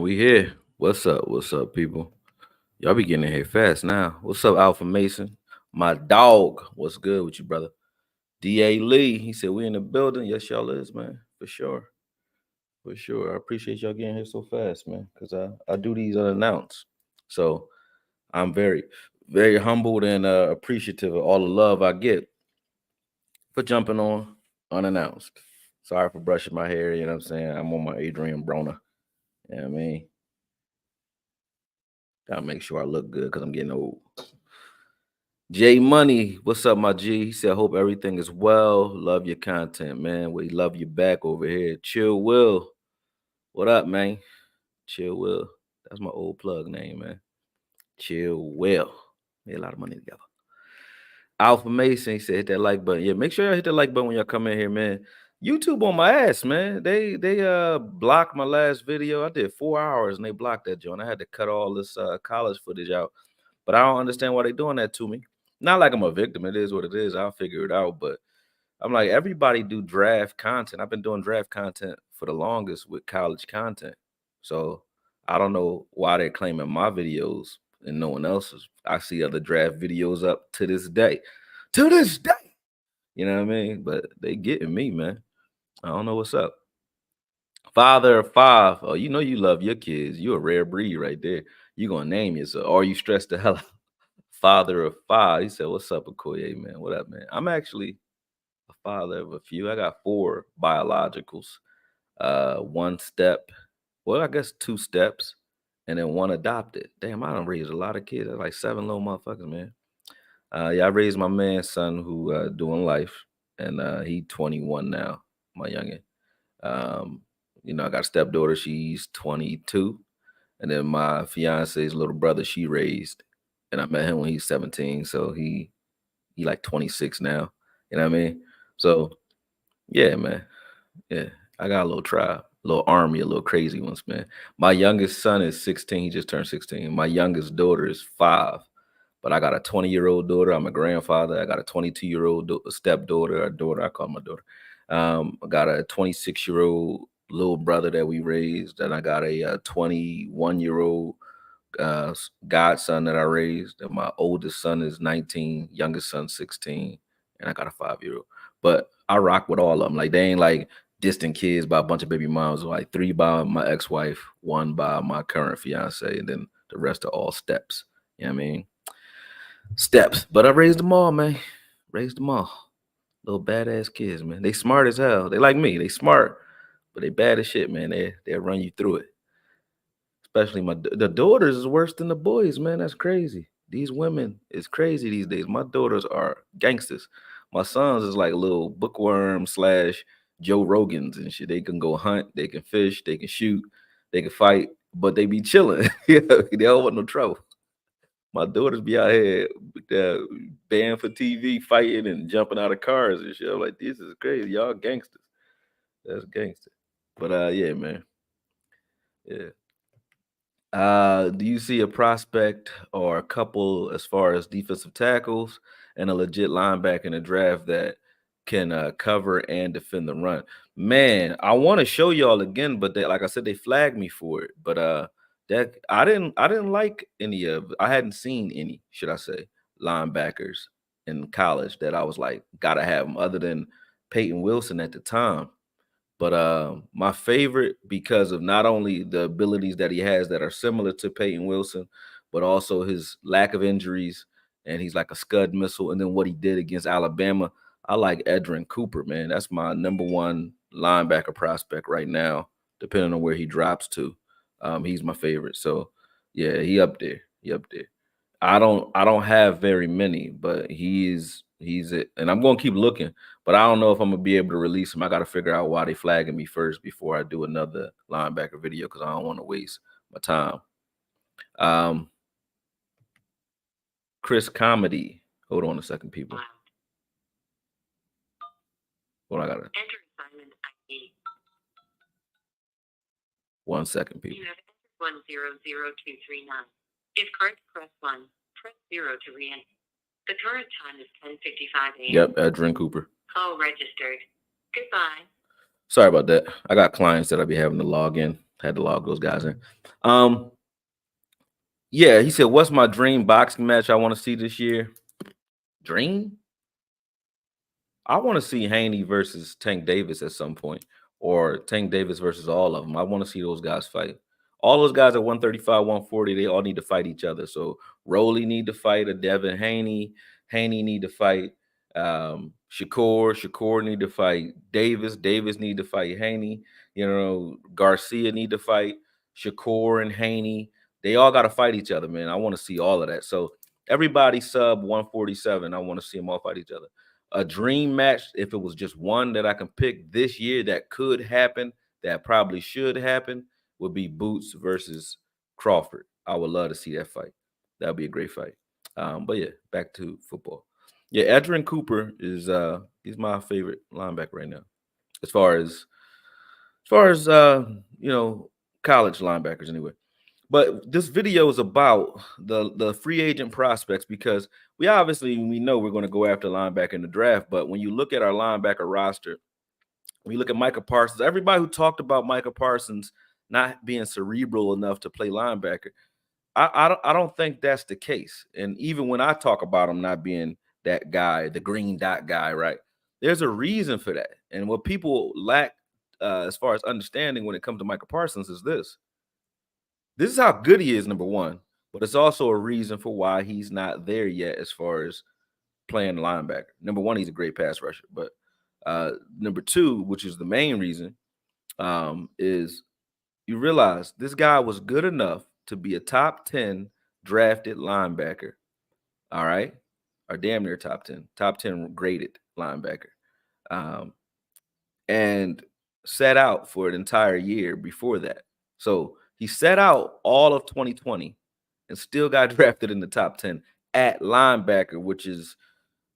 We here. What's up? What's up, people? Y'all be getting in here fast now. What's up, Alpha Mason? My dog. What's good with you, brother? D.A. Lee. He said we in the building. Yes, y'all is, man. For sure. For sure. I appreciate y'all getting here so fast, man. Because I do these unannounced. So I'm very, very humbled and appreciative of all the love I get for jumping on unannounced. Sorry for brushing my hair, you know what I'm saying? I'm on my Adrian Broner. You know what I mean? Gotta make sure I look good because I'm getting old. J Money, what's up, my G? He said, hope everything is well. Love your content, man. We love you back over here. Chill Will. What up, man? Chill Will. That's my old plug name, man. Chill Will. Made a lot of money together. Alpha Mason, he said, hit that like button. Yeah, make sure y'all hit that like button when y'all come in here, man. YouTube on my ass, man. They blocked my last video. I did 4 hours and they blocked that joint. I had to cut all this college footage out. But I don't understand why they're doing that to me. Not like I'm a victim. It is what it is. I'll figure it out. But I'm like, everybody do draft content. I've been doing draft content for the longest with college content. So I don't know why they're claiming my videos and no one else's. I see other draft videos up to this day. To this day. You know what I mean? But they getting me, man. I don't know what's up. Father of five. Oh, you know you love your kids. You a rare breed right there. You gonna name yourself. Or you stressed the hell out. Father of five. He said, what's up, AKOYE, man? What up, man? I'm actually a father of a few. I got 4 biologicals. 1 step. Well, I guess 2 steps. And then 1 adopted. Damn, I done raised a lot of kids. That's like 7 little motherfuckers, man. Yeah, I raised my man's son who doing life. And he 21 now, my youngin'. I got a stepdaughter. She's 22. And then my fiance's little brother, she raised. And I met him when he's 17. So he like 26 now. You know what I mean? So yeah, man. Yeah. I got a little tribe, a little army, a little crazy ones, man. My youngest son is 16. He just turned 16. My youngest daughter is 5. But I got a 20-year-old daughter. I'm a grandfather. I got a 22-year-old stepdaughter, a daughter. I call my daughter. I got a 26-year-old little brother that we raised. And I got a 21-year-old godson that I raised. And my oldest son is 19, youngest son 16, and I got a 5-year-old. But I rock with all of them. Like they ain't like distant kids by a bunch of baby moms. Like 3 by my ex-wife, 1 by my current fiance, and then the rest are all steps. You know what I mean? Steps. But I raised them all, man. Raised them all. Little badass kids, man. They smart as hell. They like me. They smart, but they bad as shit, man. They'll run you through it. Especially the daughters is worse than the boys, man. That's crazy. These women is crazy these days. My daughters are gangsters. My sons is like little bookworm / Joe Rogans and shit. They can go hunt, they can fish, they can shoot, they can fight, but they be chilling. They don't want no trouble. My daughters be out here banned for TV, fighting and jumping out of cars and shit. I'm like, this is crazy. Y'all gangsters. That's gangster. But yeah, man. Yeah. Do you see a prospect or a couple as far as defensive tackles and a legit linebacker in the draft that can cover and defend the run? Man, I want to show y'all again, but like I said, they flagged me for it. But that I didn't like any of. I hadn't seen any, should I say, linebackers in college that I was like, gotta have them, other than Peyton Wilson at the time. But my favorite, because of not only the abilities that he has that are similar to Peyton Wilson, but also his lack of injuries, and he's like a scud missile. And then what he did against Alabama, I like Edrin Cooper, man. That's my number 1 linebacker prospect right now, depending on where he drops to. He's my favorite. So yeah, he up there. He up there. I don't have very many, but he's it. And I'm gonna keep looking, but I don't know if I'm gonna be able to release him. I gotta figure out why they flagging me first before I do another linebacker video, because I don't want to waste my time. Chris Comedy. Hold on a second, people. Hold on, I gotta enter assignment ID. 1 second, people. You have entered 100239. If correct, press 1. Press 0 to re-enter. The current time is 10:55 a.m. Yep, Edrin Cooper. Call registered. Goodbye. Sorry about that. I got clients that I'll be having to log in. Had to log those guys in. Yeah, he said, "What's my dream boxing match I want to see this year?" Dream? I want to see Haney versus Tank Davis at some point, or Tank Davis versus all of them. I want to see those guys fight. All those guys at 135, 140, they all need to fight each other. So Rolly need to fight a Devin Haney. Haney need to fight Shakur. Shakur need to fight Davis. Davis need to fight Haney. You know, Garcia need to fight Shakur and Haney. They all got to fight each other, man. I want to see all of that. So everybody sub 147. I want to see them all fight each other. A dream match, if it was just one that I can pick this year that could happen, that probably should happen, would be Boots versus Crawford. I would love to see that fight. That would be a great fight. But yeah, back to football. Yeah, Edgerrin Cooper is he's my favorite linebacker right now. As far as you know, college linebackers anyway. But this video is about the free agent prospects, because we know we're going to go after linebacker in the draft. But when you look at our linebacker roster, when you look at Micah Parsons, everybody who talked about Micah Parsons not being cerebral enough to play linebacker, I don't think that's the case. And even when I talk about him not being that guy, the green dot guy, right? There's a reason for that. And what people lack as far as understanding when it comes to Micah Parsons is this. This is how good he is, number one, but it's also a reason for why he's not there yet as far as playing linebacker. Number one, he's a great pass rusher, but number two, which is the main reason, is you realize this guy was good enough to be a top 10 drafted linebacker, all right? Or damn near top 10 graded linebacker, and set out for an entire year before that. So he set out all of 2020 and still got drafted in the top 10 at linebacker, which is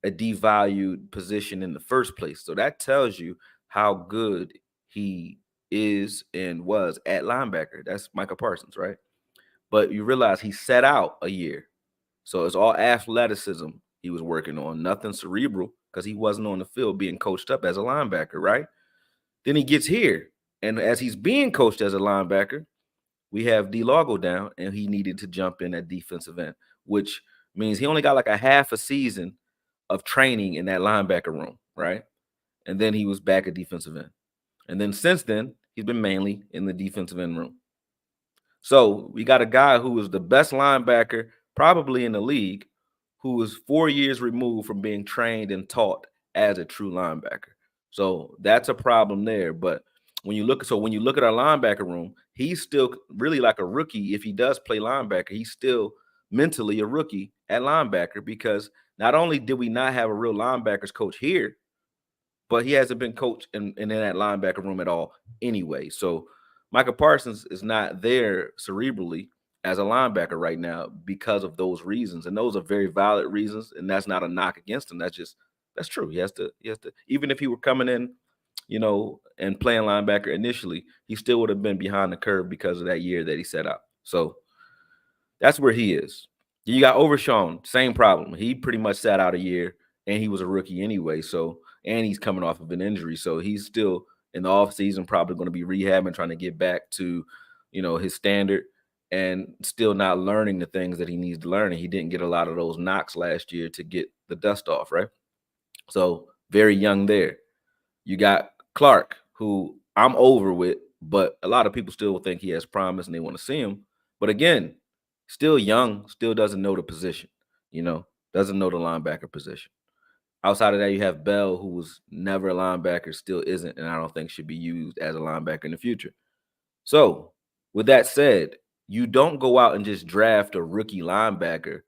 a devalued position in the first place. So that tells you how good he is and was at linebacker. That's Micah Parsons, right? But you realize he set out a year. So it's all athleticism he was working on, nothing cerebral, because he wasn't on the field being coached up as a linebacker, right? Then he gets here, and as he's being coached as a linebacker, we have D-Law go down, and he needed to jump in at defensive end, which means he only got like a half a season of training in that linebacker room, right? And then he was back at defensive end. And then since then, he's been mainly in the defensive end room. So we got a guy who is the best linebacker probably in the league, who is 4 years removed from being trained and taught as a true linebacker. So that's a problem there. But when you look at our linebacker room, he's still really like a rookie. If he does play linebacker, he's still mentally a rookie at linebacker, because not only did we not have a real linebackers coach here, but he hasn't been coached in that linebacker room at all anyway. So Micah Parsons is not there cerebrally as a linebacker right now because of those reasons. And those are very valid reasons. And that's not a knock against him. That's true. He has to, even if he were coming in, you know, and playing linebacker initially, he still would have been behind the curve because of that year that he set out. So that's where he is. You got Overshawn, same problem. He pretty much sat out a year, and he was a rookie anyway. So, and he's coming off of an injury. So he's still in the offseason, probably going to be rehabbing, trying to get back to, you know, his standard, and still not learning the things that he needs to learn. And he didn't get a lot of those knocks last year to get the dust off, right? So very young there. You got Clark, who I'm over with, but a lot of people still think he has promise and they want to see him. But again, still young, still doesn't know the position, you know, doesn't know the linebacker position. Outside of that, you have Bell, who was never a linebacker, still isn't, and I don't think should be used as a linebacker in the future. So, with that said, you don't go out and just draft a rookie linebacker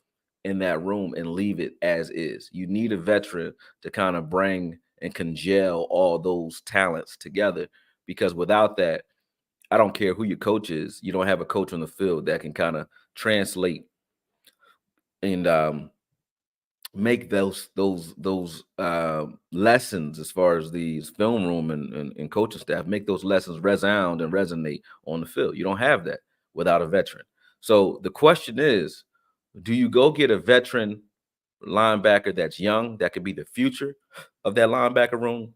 in that room and leave it as is. You need a veteran to kind of bring and congeal all those talents together, because without that, I don't care who your coach is, you don't have a coach on the field that can kind of translate and make those lessons as far as these film room and coaching staff, make those lessons resound and resonate on the field. You don't have that without a veteran. So the question is, do you go get a veteran linebacker that's young, that could be the future of that linebacker room,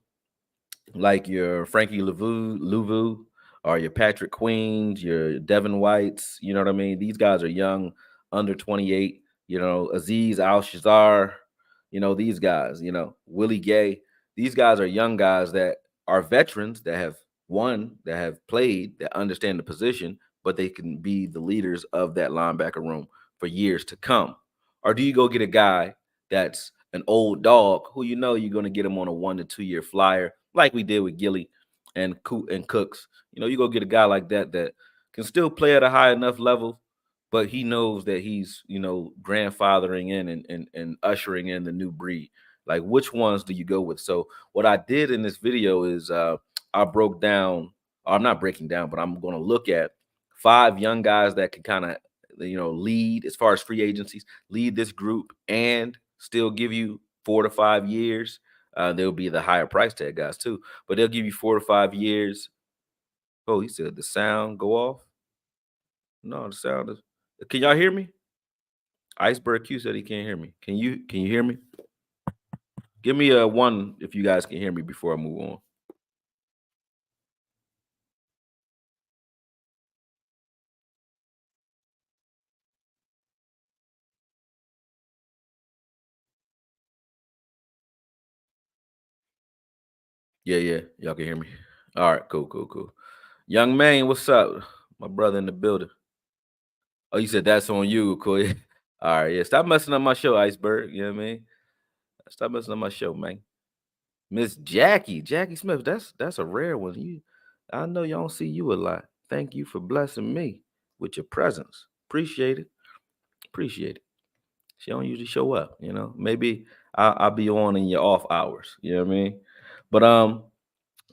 like your Frankie Louvu, or your Patrick Queens, your Devin Whites. You know what I mean? These guys are young, under 28. You know, Aziz Al Shazar. You know, these guys. You know, Willie Gay. These guys are young guys that are veterans that have won, that have played, that understand the position, but they can be the leaders of that linebacker room for years to come. Or do you go get a guy that's an old dog who you know you're going to get him on a 1 to 2 year flyer, like we did with Gilly and Cooks? You know, you go get a guy like that that can still play at a high enough level, but he knows that he's, you know, grandfathering in and ushering in the new breed. Like, which ones do you go with? So what I did in this video is I broke down, or I'm not breaking down, but I'm going to look at 5 young guys that can kind of, you know, lead as far as free agencies, lead this group and still give you 4 to 5 years. They'll be the higher price tag guys too, but they'll give you 4 to 5 years. Oh, he said the sound go off. No, the sound is. Can y'all hear me? Iceberg Q said he can't hear me. Can you hear me? Give me a 1 if you guys can hear me before I move on. Yeah, yeah, y'all can hear me. All right, cool. Young man, what's up? My brother in the building. Oh, you said that's on you, Koy. All right, yeah. Stop messing up my show, Iceberg. You know what I mean? Stop messing up my show, man. Miss Jackie Smith. That's a rare one. I know y'all don't see you a lot. Thank you for blessing me with your presence. Appreciate it. Appreciate it. She don't usually show up, you know. Maybe I'll be on in your off hours. You know what I mean? But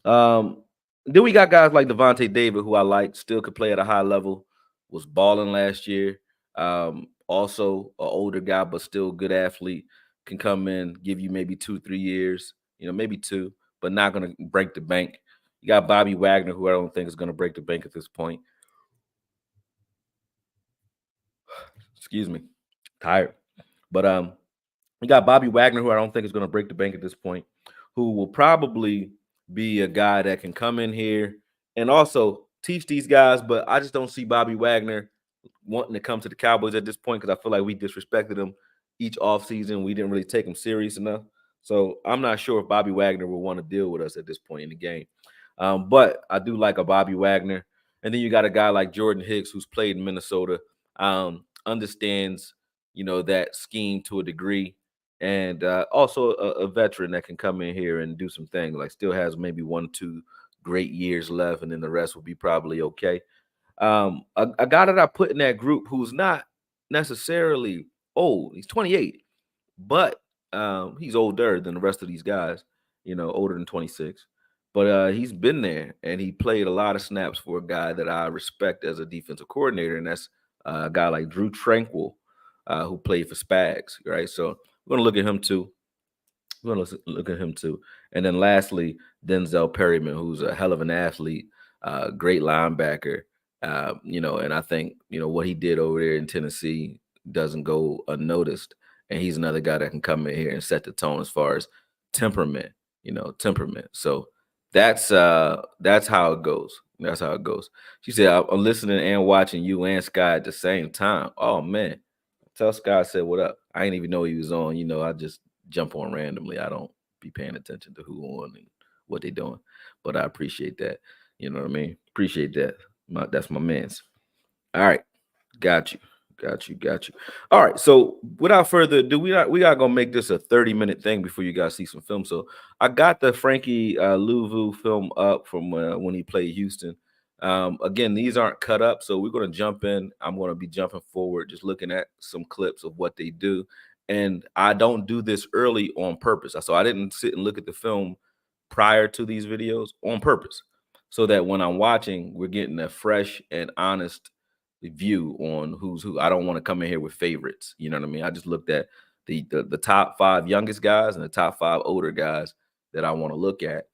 um, then we got guys like Devontae David, who I like, still could play at a high level, was balling last year. Also an older guy, but still good athlete, can come in, give you maybe 2, 3 years, you know, maybe 2, but not gonna break the bank. You got Bobby Wagner, who I don't think is gonna break the bank at this point. Excuse me, tired. But we got Bobby Wagner, who I don't think is going to break the bank at this point, who will probably be a guy that can come in here and also teach these guys. But I just don't see Bobby Wagner wanting to come to the Cowboys at this point because I feel like we disrespected him each offseason. We didn't really take him serious enough. So I'm not sure if Bobby Wagner will want to deal with us at this point in the game. But I do like a Bobby Wagner. And then you got a guy like Jordan Hicks, who's played in Minnesota, understands, you know, that scheme to a degree, and also a veteran that can come in here and do some things. Like, still has maybe 1, 2 great years left, and then the rest will be probably okay. A guy that I put in that group who's not necessarily old. He's 28, but he's older than the rest of these guys. You know, older than 26. But he's been there and he played a lot of snaps for a guy that I respect as a defensive coordinator, and that's a guy like Drew Tranquil, who played for Spags, right? So we're gonna look at him too. We're gonna look at him too. And then lastly, Denzel Perryman, who's a hell of an athlete, great linebacker. You know, and I think, you know, what he did over there in Tennessee doesn't go unnoticed. And he's another guy that can come in here and set the tone as far as temperament, you know, temperament. So that's how it goes. That's how it goes. She said, I'm listening and watching you and Sky at the same time. Oh man. Tell Sky I said what up. I didn't even know he was on. You know, I just jump on randomly. I don't be paying attention to who on and what they doing. But I appreciate that. You know what I mean? Appreciate that. That's my man's. All right. Got you. Got you. All right. So without further ado, we are gonna make this a 30-minute thing before you guys see some film. So I got the Frankie Louvu film up from when he played Houston. Again, these aren't cut up, so we're gonna jump in. I'm gonna be jumping forward, just looking at some clips of what they do. And I don't do this early on purpose. So I didn't sit and look at the film prior to these videos on purpose, so that when I'm watching, we're getting a fresh and honest view on who's who. I don't want to come in here with favorites. You know what I mean? I just looked at the top 5 youngest guys and the top 5 older guys that I want to look at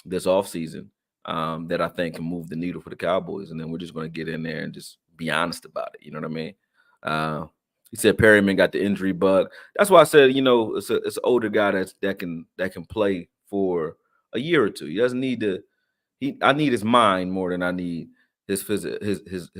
this offseason, that I think can move the needle for the Cowboys. And then we're just going to get in there and just be honest about it. You know what I mean? He said Perryman got the injury bug. That's why I said, you know, it's an older guy that can play for a year or two. He doesn't need to I need his mind more than I need his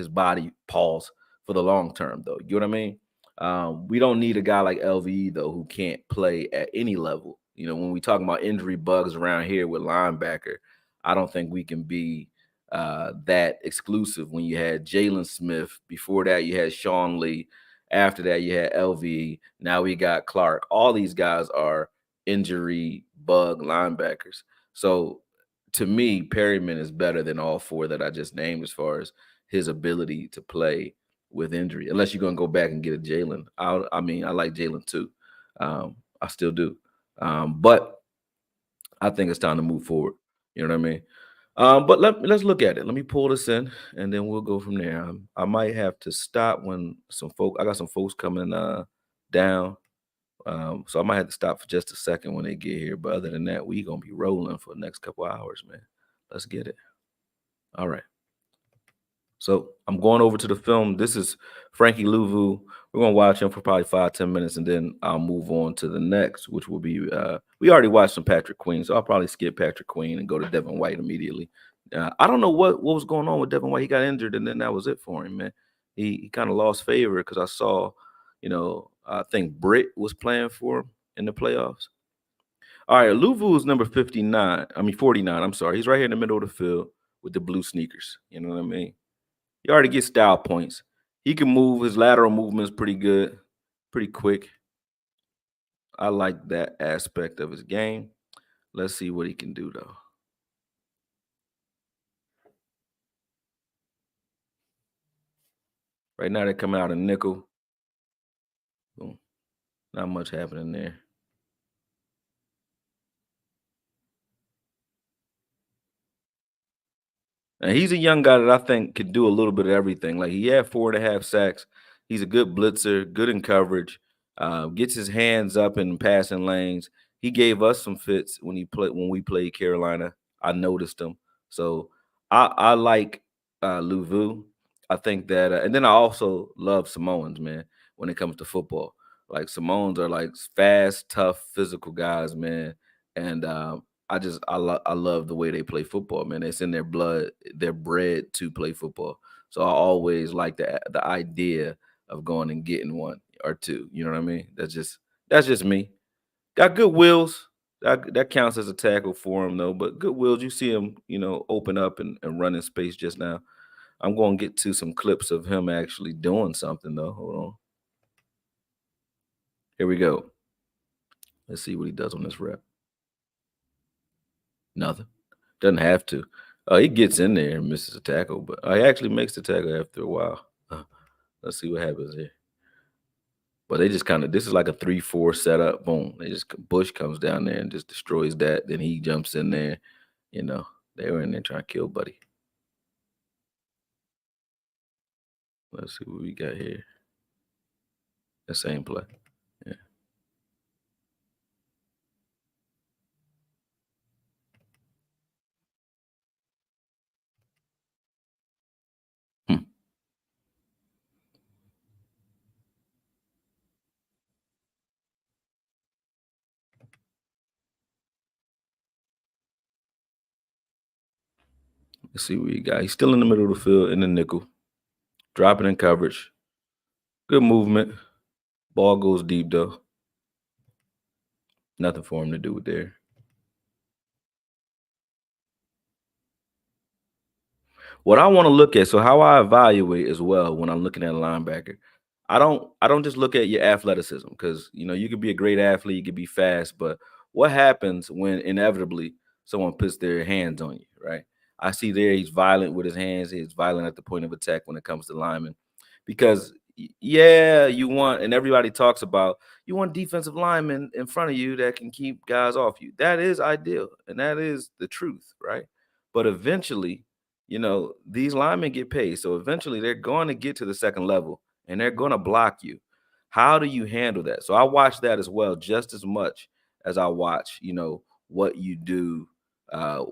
body pause for the long term though. You know what I mean? We don't need a guy like LVE though who can't play at any level. You know, when we talk about injury bugs around here with linebacker, I don't think we can be that exclusive. When you had Jalen Smith, before that you had Sean Lee, after that you had LVE, now we got Clark. All these guys are injury bug linebackers. So to me, Perryman is better than all four that I just named as far as his ability to play with injury. Unless you're gonna go back and get a Jalen. I mean, I like Jalen too. I still do. But I think it's time to move forward. You know what I mean? But let's look at it. Let me pull this in, and then we'll go from there. I might have to stop when I got some folks coming down. So I might have to stop for just a second when they get here. But other than that, we gonna be rolling for the next couple of hours, man. Let's get it. All right. So I'm going over to the film. This is Frankie Louvu. We're gonna watch him for probably 5-10 minutes, and then I'll move on to the next, which will be we already watched some Patrick Queen, so I'll probably skip Patrick Queen and go to Devin White immediately. I don't know what was going on with Devin White. He got injured, and then that was it for him, man. He kind of lost favor because I saw, I think Britt was playing for him in the playoffs. All right, Louvu is number 59. I mean 49. I'm sorry. He's right here in the middle of the field with the blue sneakers. You know what I mean? He already gets style points. He can move. His lateral movement is pretty good, pretty quick. I like that aspect of his game. Let's see what he can do, though. Right now, they're coming out of nickel. Boom. Not much happening there. And he's a young guy that I think could do a little bit of everything. Like he had 4.5 sacks. He's a good blitzer, good in coverage. Gets his hands up in passing lanes. He gave us some fits when we played Carolina. I noticed him. So I like Louvu. I think that, and then I also love Samoans, man. When it comes to football, like Samoans are like fast, tough, physical guys, man. And I love the way they play football, man. It's in their blood. They're bred to play football. So I always like the idea of going and getting one or two. You know what I mean? That's just me. Got good wheels. That counts as a tackle for him though. But good wheels. You see him, open up and run in space just now. I'm going to get to some clips of him actually doing something though. Hold on. Here we go. Let's see what he does on this rep. Nothing. Doesn't have to. He gets in there and misses a tackle, but he actually makes the tackle after a while. Let's see what happens here. But they just this is like a 3-4 setup. Boom. Bush comes down there and just destroys that. Then he jumps in there. They were in there trying to kill Buddy. Let's see what we got here. The same play. Yeah. Hmm. Let's see what we got. He's still in the middle of the field in the nickel. Dropping in coverage. Good movement. Ball goes deep though. Nothing for him to do there. What I want to look at, so how I evaluate as well when I'm looking at a linebacker, I don't just look at your athleticism because you could be a great athlete, you could be fast, but what happens when inevitably someone puts their hands on you, right? I see there he's violent with his hands, he's violent at the point of attack when it comes to linemen. Because yeah, you want, and everybody talks about, you want defensive linemen in front of you that can keep guys off you. That is ideal, and that is the truth, right? But eventually, these linemen get paid. So eventually they're going to get to the second level and they're going to block you. How do you handle that? So I watch that as well, just as much as I watch, what you do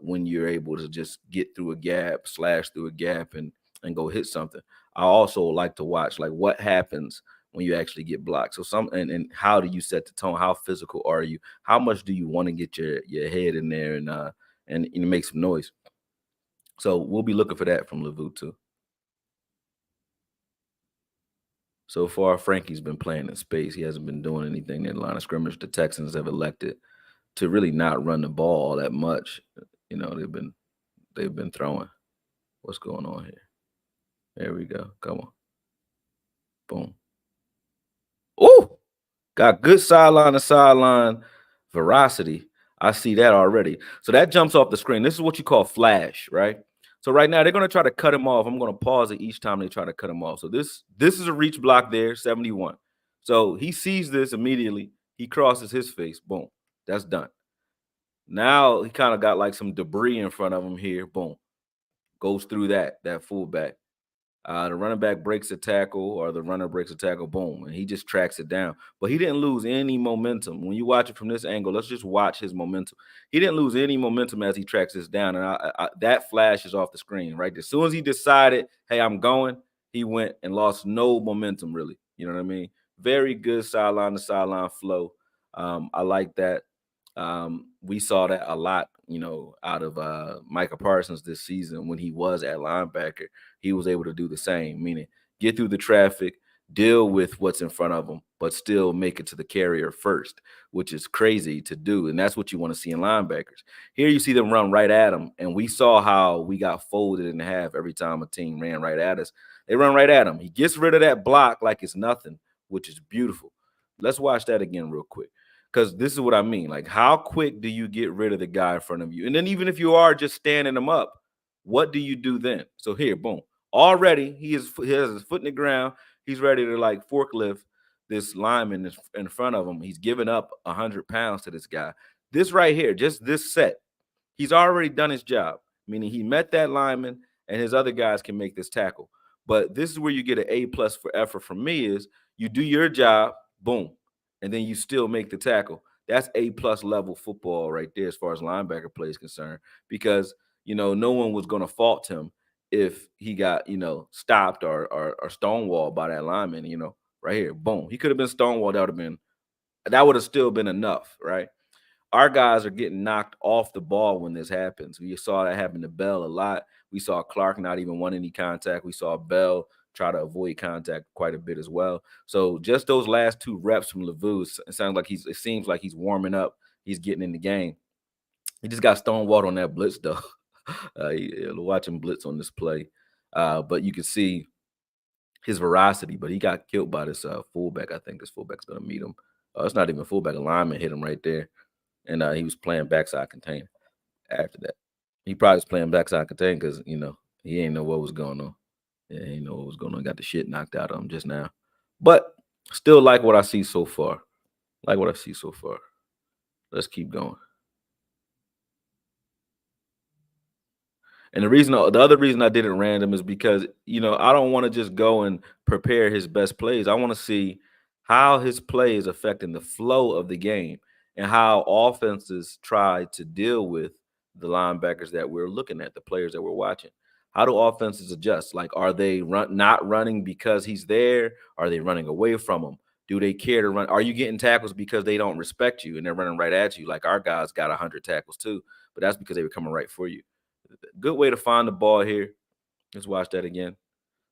when you're able to just get through a gap, slash through a gap and go hit something. I also like to watch like what happens when you actually get blocked. So and how do you set the tone? How physical are you? How much do you want to get your head in there and make some noise? So we'll be looking for that from Lavu too. So far, Frankie's been playing in space. He hasn't been doing anything in the line of scrimmage. The Texans have elected to really not run the ball all that much. You know, they've been throwing. What's going on here? There we go. Come on. Boom. Ooh! Got good sideline to sideline veracity. I see that already. So that jumps off the screen. This is what you call flash, right? So right now they're going to try to cut him off. I'm going to pause it each time they try to cut him off. So this is a reach block there, 71. So he sees this immediately. He crosses his face. Boom. That's done. Now he kind of got like some debris in front of him here. Boom. Goes through that fullback. The running back breaks a tackle or the runner breaks a tackle, boom, and he just tracks it down. But he didn't lose any momentum. When you watch it from this angle, let's just watch his momentum. He didn't lose any momentum as he tracks this down. And that flash is off the screen, right? As soon as he decided, hey, I'm going, he went and lost no momentum, really. You know what I mean? Very good sideline to sideline flow. I like that. We saw that a lot, out of Micah Parsons this season when he was at linebacker. He was able to do the same, meaning get through the traffic, deal with what's in front of him, but still make it to the carrier first, which is crazy to do. And that's what you want to see in linebackers. Here you see them run right at him, and we saw how we got folded in half every time a team ran right at us. They run right at him. He gets rid of that block like it's nothing, which is beautiful. Let's watch that again real quick. Because this is what I mean. Like, how quick do you get rid of the guy in front of you? And then even if you are just standing him up, what do you do then? So here, boom. Already, he has his foot in the ground. He's ready to like forklift this lineman in front of him. He's giving up 100 pounds to this guy. This right here, just this set, he's already done his job, meaning he met that lineman and his other guys can make this tackle. But this is where you get an A+ for effort from me is you do your job, boom, and then you still make the tackle. That's A+ level football right there as far as linebacker play is concerned, because no one was going to fault him if he got stopped or stonewalled by that lineman. Right here, boom, he could have been stonewalled. That would have still been enough, right? Our guys are getting knocked off the ball when this happens. We saw that happen to Bell a lot. We saw Clark not even want any contact. We saw Bell try to avoid contact quite a bit as well. So just those last 2 reps from Lavu, it seems like he's warming up. He's getting in the game. He just got stonewalled on that blitz though. Watching blitz on this play, but you can see his veracity. But he got killed by this fullback. I think this fullback's gonna meet him. It's not even a fullback. A lineman hit him right there, and he was playing backside contain after that. He probably was playing backside contain because he ain't know what was going on. Yeah, he ain't know what was going on. Got the shit knocked out of him just now, but still like what I see so far. Like what I see so far. Let's keep going. And the other reason I did it random is because, I don't want to just go and prepare his best plays. I want to see how his play is affecting the flow of the game and how offenses try to deal with the linebackers that we're looking at, the players that we're watching. How do offenses adjust? Like, are they not running because he's there? Are they running away from him? Do they care to run? Are you getting tackles because they don't respect you and they're running right at you? Like our guys got 100 tackles too, but that's because they were coming right for you. Good way to find the ball here. Let's watch that again.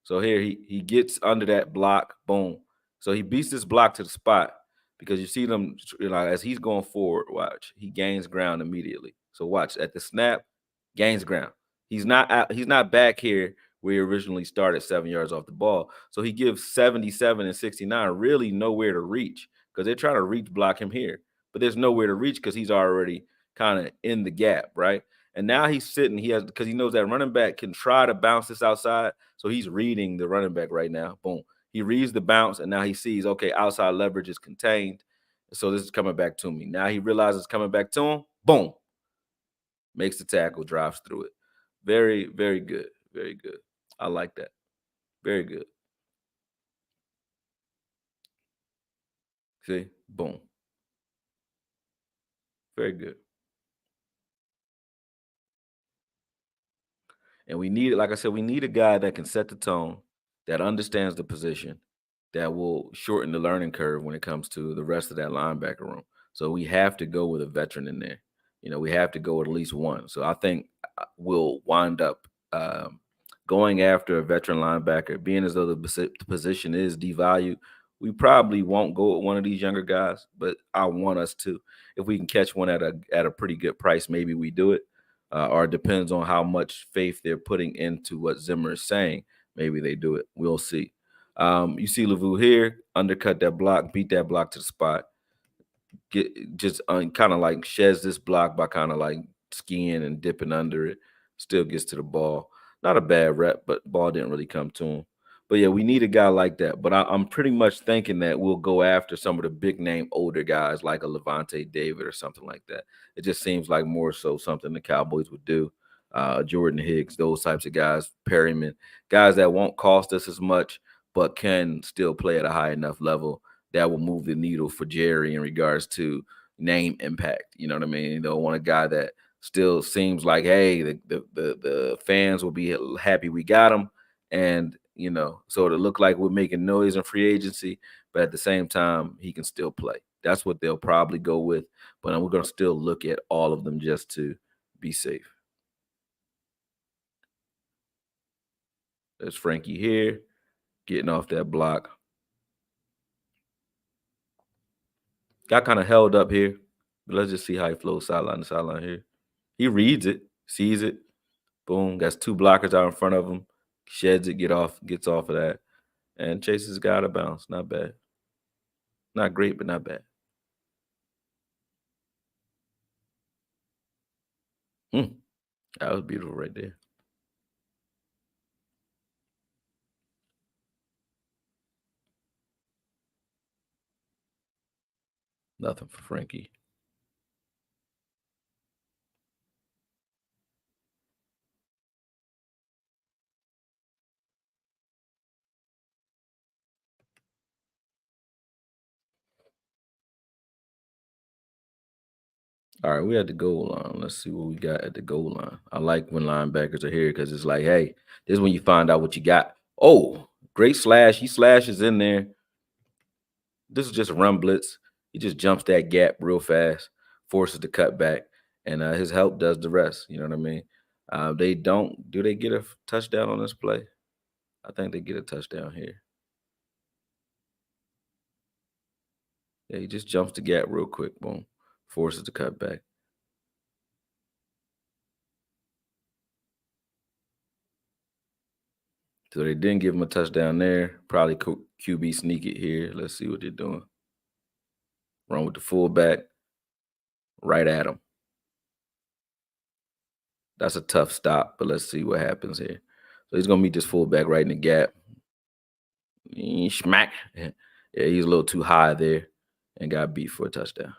So here he gets under that block, boom. So he beats this block to the spot because you see them as he's going forward. Watch, he gains ground immediately. So watch at the snap, gains ground. He's not back here where he originally started 7 yards off the ball. So he gives 77 and 69 really nowhere to reach because they're trying to reach block him here, but there's nowhere to reach because he's already kind of in the gap, right? And now he's sitting. Because he knows that running back can try to bounce this outside. So he's reading the running back right now. Boom. He reads the bounce, and now he sees, okay, outside leverage is contained. So this is coming back to me. Now he realizes it's coming back to him. Boom. Makes the tackle, drives through it. Very, very good. Very good. I like that. Very good. See? Boom. Very good. And we need, like I said, we need a guy that can set the tone, that understands the position, that will shorten the learning curve when it comes to the rest of that linebacker room. So we have to go with a veteran in there. We have to go with at least one. So I think we'll wind up going after a veteran linebacker, being as though the position is devalued, we probably won't go with one of these younger guys, but I want us to. If we can catch one at a pretty good price, maybe we do it. Or it depends on how much faith they're putting into what Zimmer is saying. Maybe they do it. We'll see. You see Lavu here, undercut that block, beat that block to the spot, get just kind of like sheds this block by kind of like skiing and dipping under it. Still gets to the ball. Not a bad rep, but ball didn't really come to him. But yeah, we need a guy like that. But I'm pretty much thinking that we'll go after some of the big name older guys like a Levante David or something like that. It just seems like more so something the Cowboys would do. Jordan Higgs, those types of guys, Perryman, guys that won't cost us as much, but can still play at a high enough level that will move the needle for Jerry in regards to name impact. You know what I mean? They'll want a guy that still seems like, hey, the fans will be happy we got him, and so it'll look like we're making noise in free agency, but at the same time, he can still play. That's what they'll probably go with. But we're gonna still look at all of them just to be safe. There's Frankie here, getting off that block. Got kind of held up here. But let's just see how he flows sideline to sideline here. He reads it, sees it. Boom. Got two blockers out in front of him. Sheds it, gets off of that. And chases guy out of bounds. Not bad. Not great, but not bad. That was beautiful right there. Nothing for Frankie. All right, we at the goal line. Let's see what we got at the goal line. I like when linebackers are here because it's like, hey, this is when you find out what you got. Oh, great slash. He slashes in there. This is just a run blitz. He just jumps that gap real fast, forces the cut back, and his help does the rest. You know what I mean? They don't. Do they get a touchdown on this play? I think they get a touchdown here. Yeah, he just jumps the gap real quick. Boom, forces the cut back. So they didn't give him a touchdown there. Probably QB sneak it here. Let's see what they're doing. Run with the fullback, right at him. That's a tough stop, but let's see what happens here. So he's gonna meet this fullback right in the gap. Smack. Yeah, he's a little too high there and got beat for a touchdown.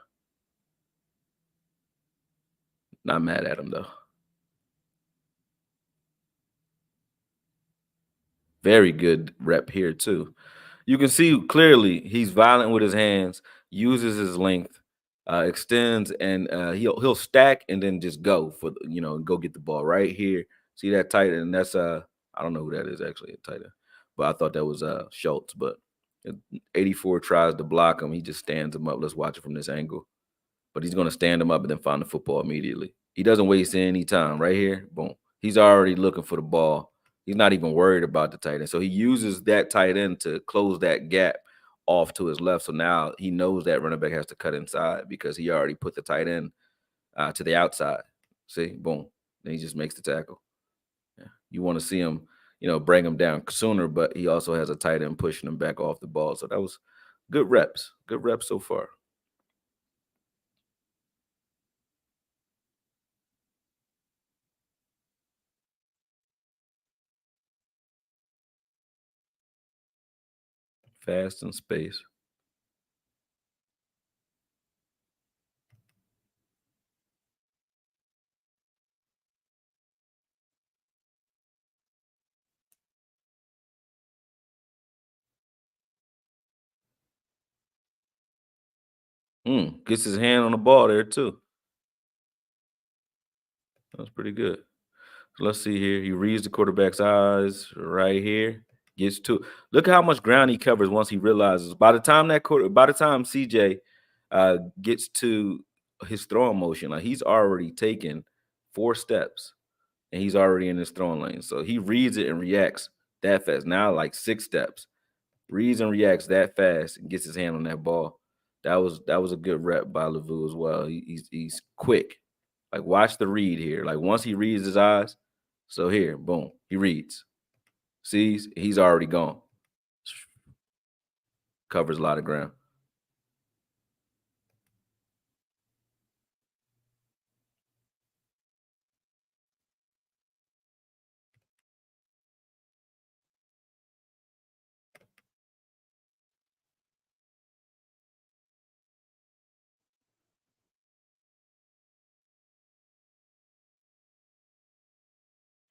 Not mad at him though. Very good rep here too. You can see clearly he's violent with his hands, uses his length, extends, and he'll stack and then just go for go get the ball right here. See that tight end? That's I don't know who that is actually, a tight end, but I thought that was Schultz. But 84 tries to block him, he just stands him up. Let's watch it from this angle. But he's going to stand him up and then find the football immediately. He doesn't waste any time. Right here, boom. He's already looking for the ball. He's not even worried about the tight end. So he uses that tight end to close that gap off to his left. So now he knows that running back has to cut inside because he already put the tight end to the outside. See, boom. Then he just makes the tackle. Yeah. You want to see him, bring him down sooner, but he also has a tight end pushing him back off the ball. So that was good reps. Good reps so far. Fast in space. Gets his hand on the ball there too. That's pretty good. So let's see here. He reads the quarterback's eyes right here. Gets to look how much ground he covers once he realizes. By the time CJ gets to his throwing motion, like he's already taken 4 steps and he's already in his throwing lane. So he reads it and reacts that fast. Now like 6 steps, reads and reacts that fast and gets his hand on that ball. That was a good rep by Lavu as well. He's quick. Like watch the read here. Like once he reads his eyes, so here, boom, he reads, sees, he's already gone. Covers a lot of ground.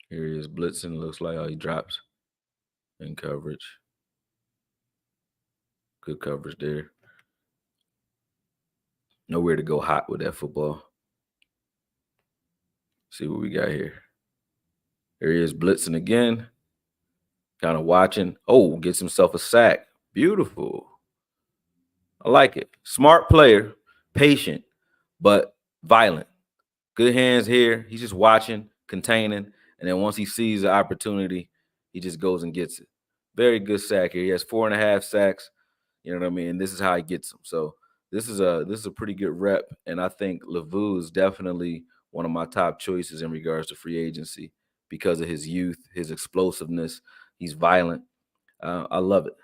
Here he is blitzing. Looks like he drops in coverage. Good coverage there. Nowhere to go hot with that football. See what we got here. Here he is blitzing again. Kind of watching. Oh, gets himself a sack. Beautiful. I like it. Smart player, patient, but violent. Good hands here. He's just watching, containing, and then once he sees the opportunity, he just goes and gets it. Very good sack here. He has 4.5 sacks. You know what I mean? This is how he gets them. So this is a pretty good rep, and I think Lavu is definitely one of my top choices in regards to free agency because of his youth, his explosiveness. He's violent. I love it.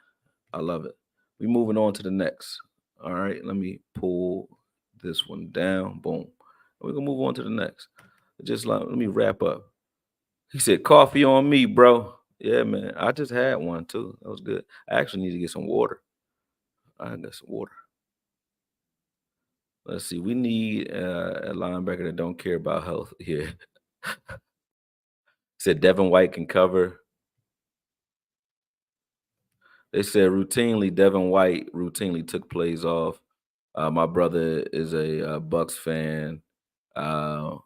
I love it. We moving on to the next. All right, let me pull this one down. Boom. We're gonna move on to the next. Just let me wrap up. He said, "Coffee on me, bro." Yeah, man. I just had one too. That was good. I actually need to get some water. I got some water. Let's see. We need a linebacker that don't care about health. Yeah. Said Devin White can cover. They said routinely Devin White routinely took plays off. My brother is a Bucks fan, uh,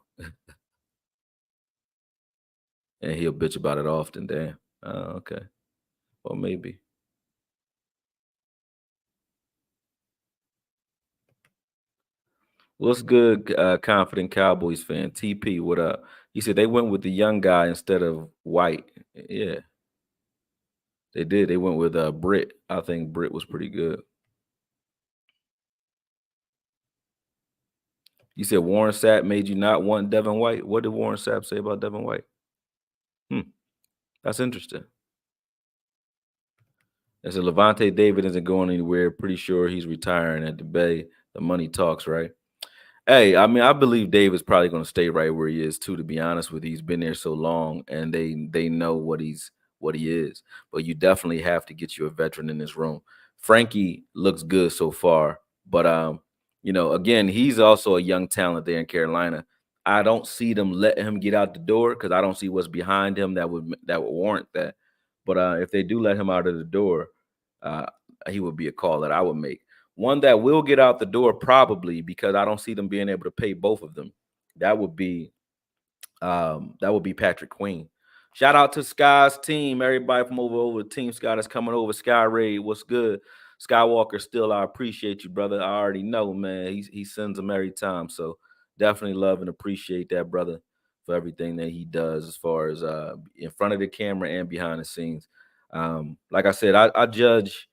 and he'll bitch about it often. Damn. Okay. Well, maybe. What's good, confident Cowboys fan? TP, what up? He said they went with the young guy instead of White. Yeah, they did. They went with Britt. I think Britt was pretty good. You said Warren Sapp made you not want Devin White. What did Warren Sapp say about Devin White? Hmm, that's interesting. I said Levante David isn't going anywhere. Pretty sure he's retiring at the Bay. The money talks, right? Hey, I mean, I believe Dave is probably going to stay right where he is too. To be honest with you, he's been there so long, and they know what he is. But you definitely have to get you a veteran in this room. Frankie looks good so far, but again, he's also a young talent there in Carolina. I don't see them letting him get out the door because I don't see what's behind him that would warrant that. But if they do let him out of the door, uh, he would be a call that I would make. One that will get out the door probably because I don't see them being able to pay both of them. That would be Patrick Queen. Shout out to Sky's team, everybody from over Team Sky that's coming over. Sky Raid, what's good? Skywalker, still, I appreciate you, brother. I already know, man. He sends them every time, so definitely love and appreciate that, brother, for everything that he does as far as in front of the camera and behind the scenes. Like I said, I judge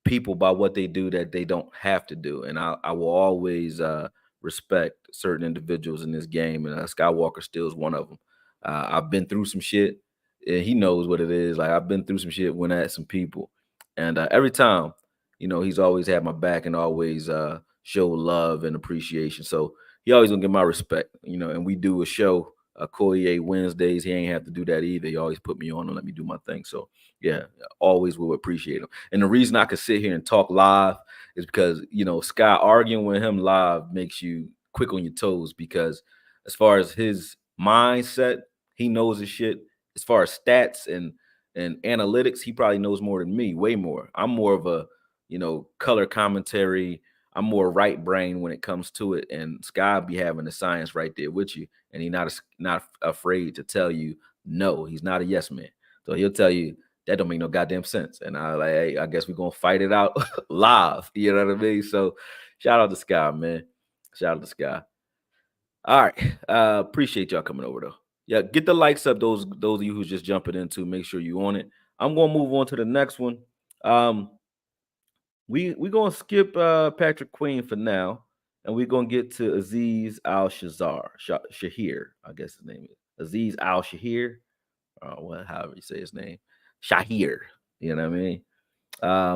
people by what they do that they don't have to do. And I will always respect certain individuals in this game. And Skywalker still is one of them. I've been through some shit. And he knows what it is. Like I've been through some shit, went at some people. And every time, he's always had my back and always show love and appreciation. So he always gonna get my respect, and we do a show, AKOYE Wednesdays. He ain't have to do that either. He always put me on and let me do my thing. So yeah, always will appreciate him. And the reason I could sit here and talk live is because, Scott arguing with him live makes you quick on your toes because as far as his mindset, he knows his shit. As far as stats and analytics, he probably knows more than me, way more. I'm more of a, color commentary. I'm more right brain when it comes to it. And Scott be having the science right there with you. And he's not afraid to tell you no. He's not a yes man. So he'll tell you that don't make no goddamn sense. And I like, hey, I guess we're gonna fight it out live. You know what I mean? So shout out to Sky, man. Shout out to Sky. All right. Appreciate y'all coming over though. Yeah, get the likes up. Those of you who's just jumping into, make sure you on it. I'm gonna move on to the next one. We gonna skip Patrick Queen for now, and we're gonna get to Aziz Al Shahir. I guess his name is Aziz Al Shahir. Well, however you say his name, Shahir. You know what I mean?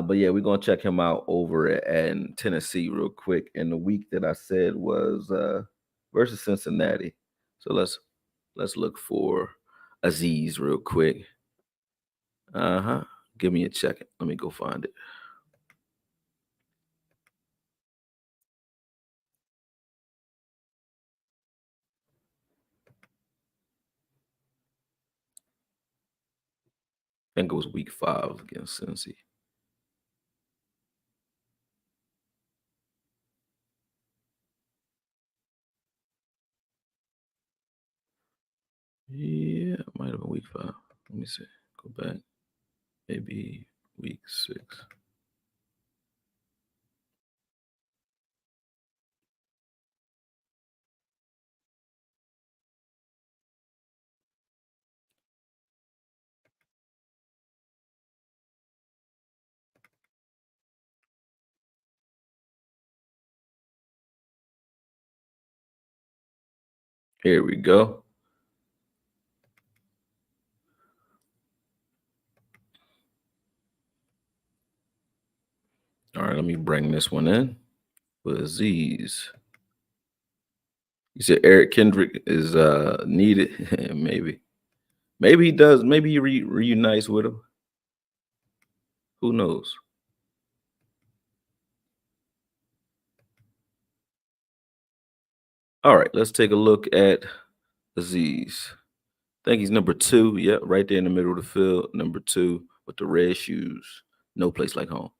But yeah, we're gonna check him out over in Tennessee real quick. And the week that I said was versus Cincinnati. So let's look for Aziz real quick. Uh-huh. Give me a second. Let me go find it. I think it was week 5 against Cincy. Yeah, it might have been week 5. Let me see. Go back. Maybe week 6. Here we go. All right, let me bring this one in with Aziz. You said Eric Kendrick is needed. Maybe. Maybe he does. Maybe he reunites with him. Who knows? All right, let's take a look at Aziz. I think he's number 2. Yep, right there in the middle of the field. Number 2 with the red shoes. No place like home.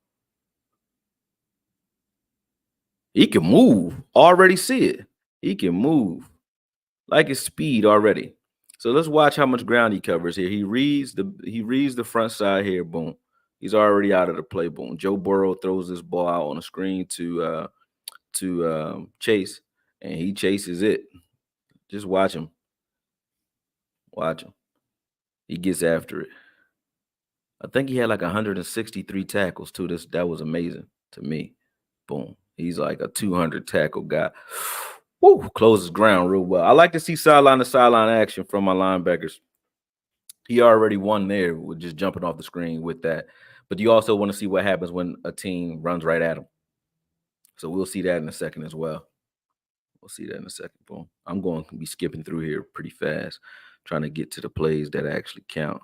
He can move. Already see it. He can move. Like his speed already. So let's watch how much ground he covers here. He reads the front side here. Boom. He's already out of the play. Boom. Joe Burrow throws this ball out on the screen to Chase, and he chases it. Just watch him. Watch him. He gets after it. I think he had like 163 tackles too. That was amazing to me. Boom. He's like a 200 tackle guy. Woo, closes ground real well. I like to see sideline to sideline action from my linebackers. He already won there with just jumping off the screen with that. But you also want to see what happens when a team runs right at him. So we'll see that in a second as well. We'll see that in a second. Boom. I'm going to be skipping through here pretty fast, trying to get to the plays that actually count.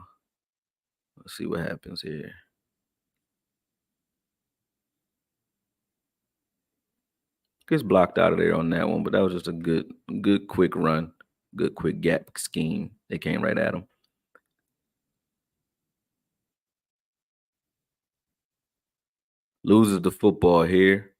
Let's see what happens here. Gets blocked out of there on that one, but that was just a good quick run, good quick gap scheme. They came right at him. Loses the football here.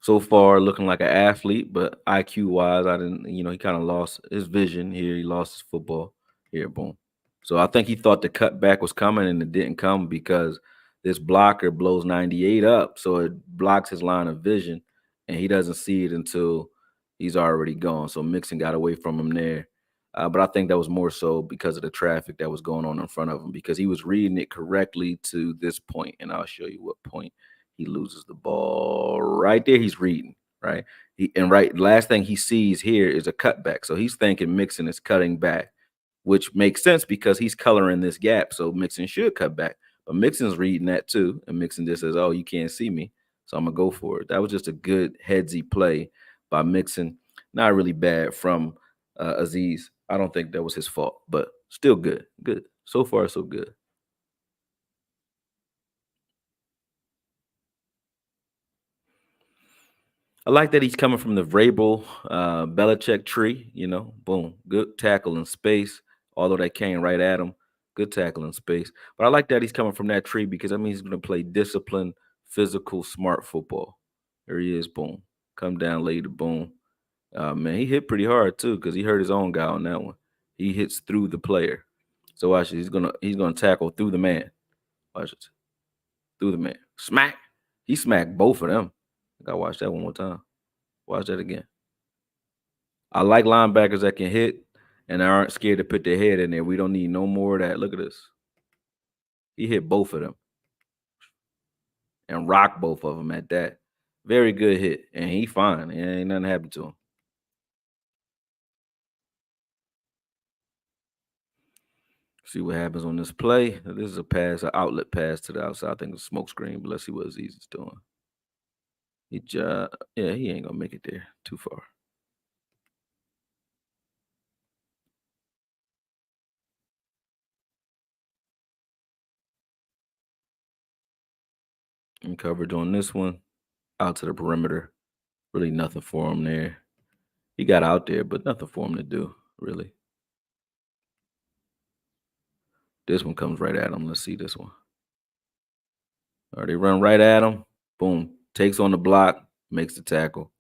So far, looking like an athlete, but IQ wise, I didn't. He kind of lost his vision here. He lost his football here. Boom. So I think he thought the cutback was coming, and it didn't come because this blocker blows 98 up, so it blocks his line of vision, and he doesn't see it until he's already gone. So Mixon got away from him there. But I think that was more so because of the traffic that was going on in front of him, because he was reading it correctly to this point, and I'll show you what point he loses the ball. Right there, he's reading, right? Last thing he sees here is a cutback. So he's thinking Mixon is cutting back, which makes sense because he's coloring this gap. So Mixon should cut back. But Mixon's reading that too. And Mixon just says, oh, you can't see me. So I'm going to go for it. That was just a good headsy play by Mixon. Not really bad from Aziz. I don't think that was his fault, but still good. Good. So far, so good. I like that he's coming from the Vrabel, Belichick tree. Boom, good tackle in space. Although that came right at him, good tackle in space. But I like that he's coming from that tree because that means he's going to play disciplined, physical, smart football. There he is. Boom, come down later. Boom. Man, he hit pretty hard too because he hurt his own guy on that one. He hits through the player. So watch it. He's gonna tackle through the man. Watch it. Through the man. Smack. He smacked both of them. I gotta watch that one more time. Watch that again. I like linebackers that can hit and aren't scared to put their head in there. We don't need no more of that. Look at this. He hit both of them and rocked both of them at that. Very good hit, and he fine. Ain't nothing happened to him. See what happens on this play. This is a pass, an outlet pass to the outside. I think it's a smoke screen, but let's see what Aziz is doing. Yeah, he ain't gonna make it there too far. And coverage on this one, out to the perimeter. Really nothing for him there. He got out there, but nothing for him to do, really. This one comes right at him. Let's see this one. All right, they run right at him. Boom. Takes on the block, makes the tackle.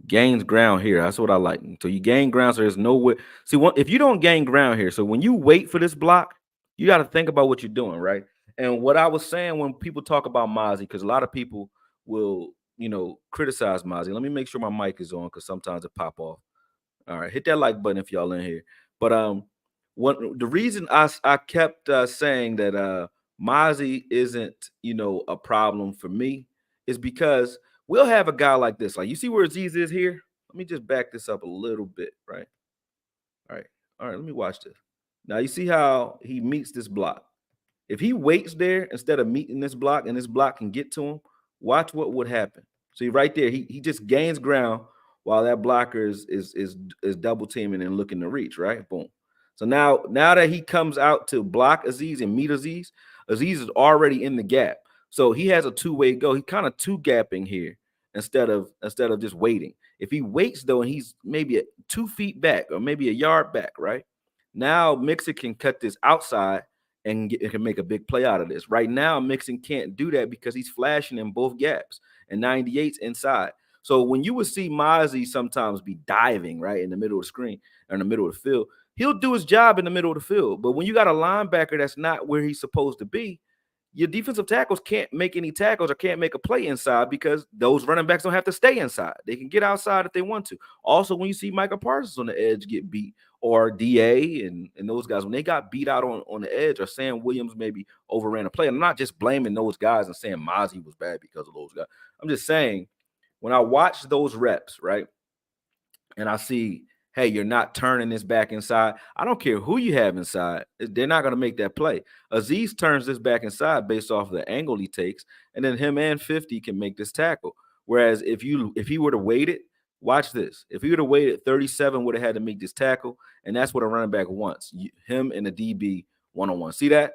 Gains ground here. That's what I like. So you gain ground, so there's no way. See, if you don't gain ground here, so when you wait for this block, you got to think about what you're doing, right? And what I was saying when people talk about Mozzie, because a lot of people will, criticize Mozzie. Let me make sure my mic is on because sometimes it pop off. All right, hit that like button if y'all in here. But what the reason I kept saying that Mozzie isn't a problem for me is because we'll have a guy like this. Like you see where Aziz is here. Let me just back this up a little bit, right? All right, all right. Let me watch this. Now you see how he meets this block. If he waits there instead of meeting this block and this block can get to him, watch what would happen. See right there, he just gains ground while that blocker is double teaming and looking to reach, right? Boom. So now that he comes out to block Aziz and meet Aziz, Aziz is already in the gap. So he has a two-way go. He kind of two-gapping here instead of just waiting. If he waits though, and he's maybe 2 feet back or maybe a yard back, right? Now Mixon can cut this outside and can make a big play out of this. Right now, Mixon can't do that because he's flashing in both gaps, and 98's inside. So when you would see Mozzie sometimes be diving right in the middle of the screen or in the middle of the field, he'll do his job in the middle of the field. But when you got a linebacker that's not where he's supposed to be, your defensive tackles can't make any tackles or can't make a play inside because those running backs don't have to stay inside. They can get outside if they want to. Also, when you see Micah Parsons on the edge get beat, or DA and those guys, when they got beat out on the edge, or Sam Williams maybe overran a play. I'm not just blaming those guys and saying Mozzie was bad because of those guys. I'm just saying when I watch those reps, right, and I see, hey, you're not turning this back inside. I don't care who you have inside. They're not going to make that play. Aziz turns this back inside based off of the angle he takes, and then him and 50 can make this tackle. Whereas if he were to wait it, watch this. If he would have waited, 37 would have had to make this tackle, and that's what a running back wants. Him and the DB one-on-one. See that?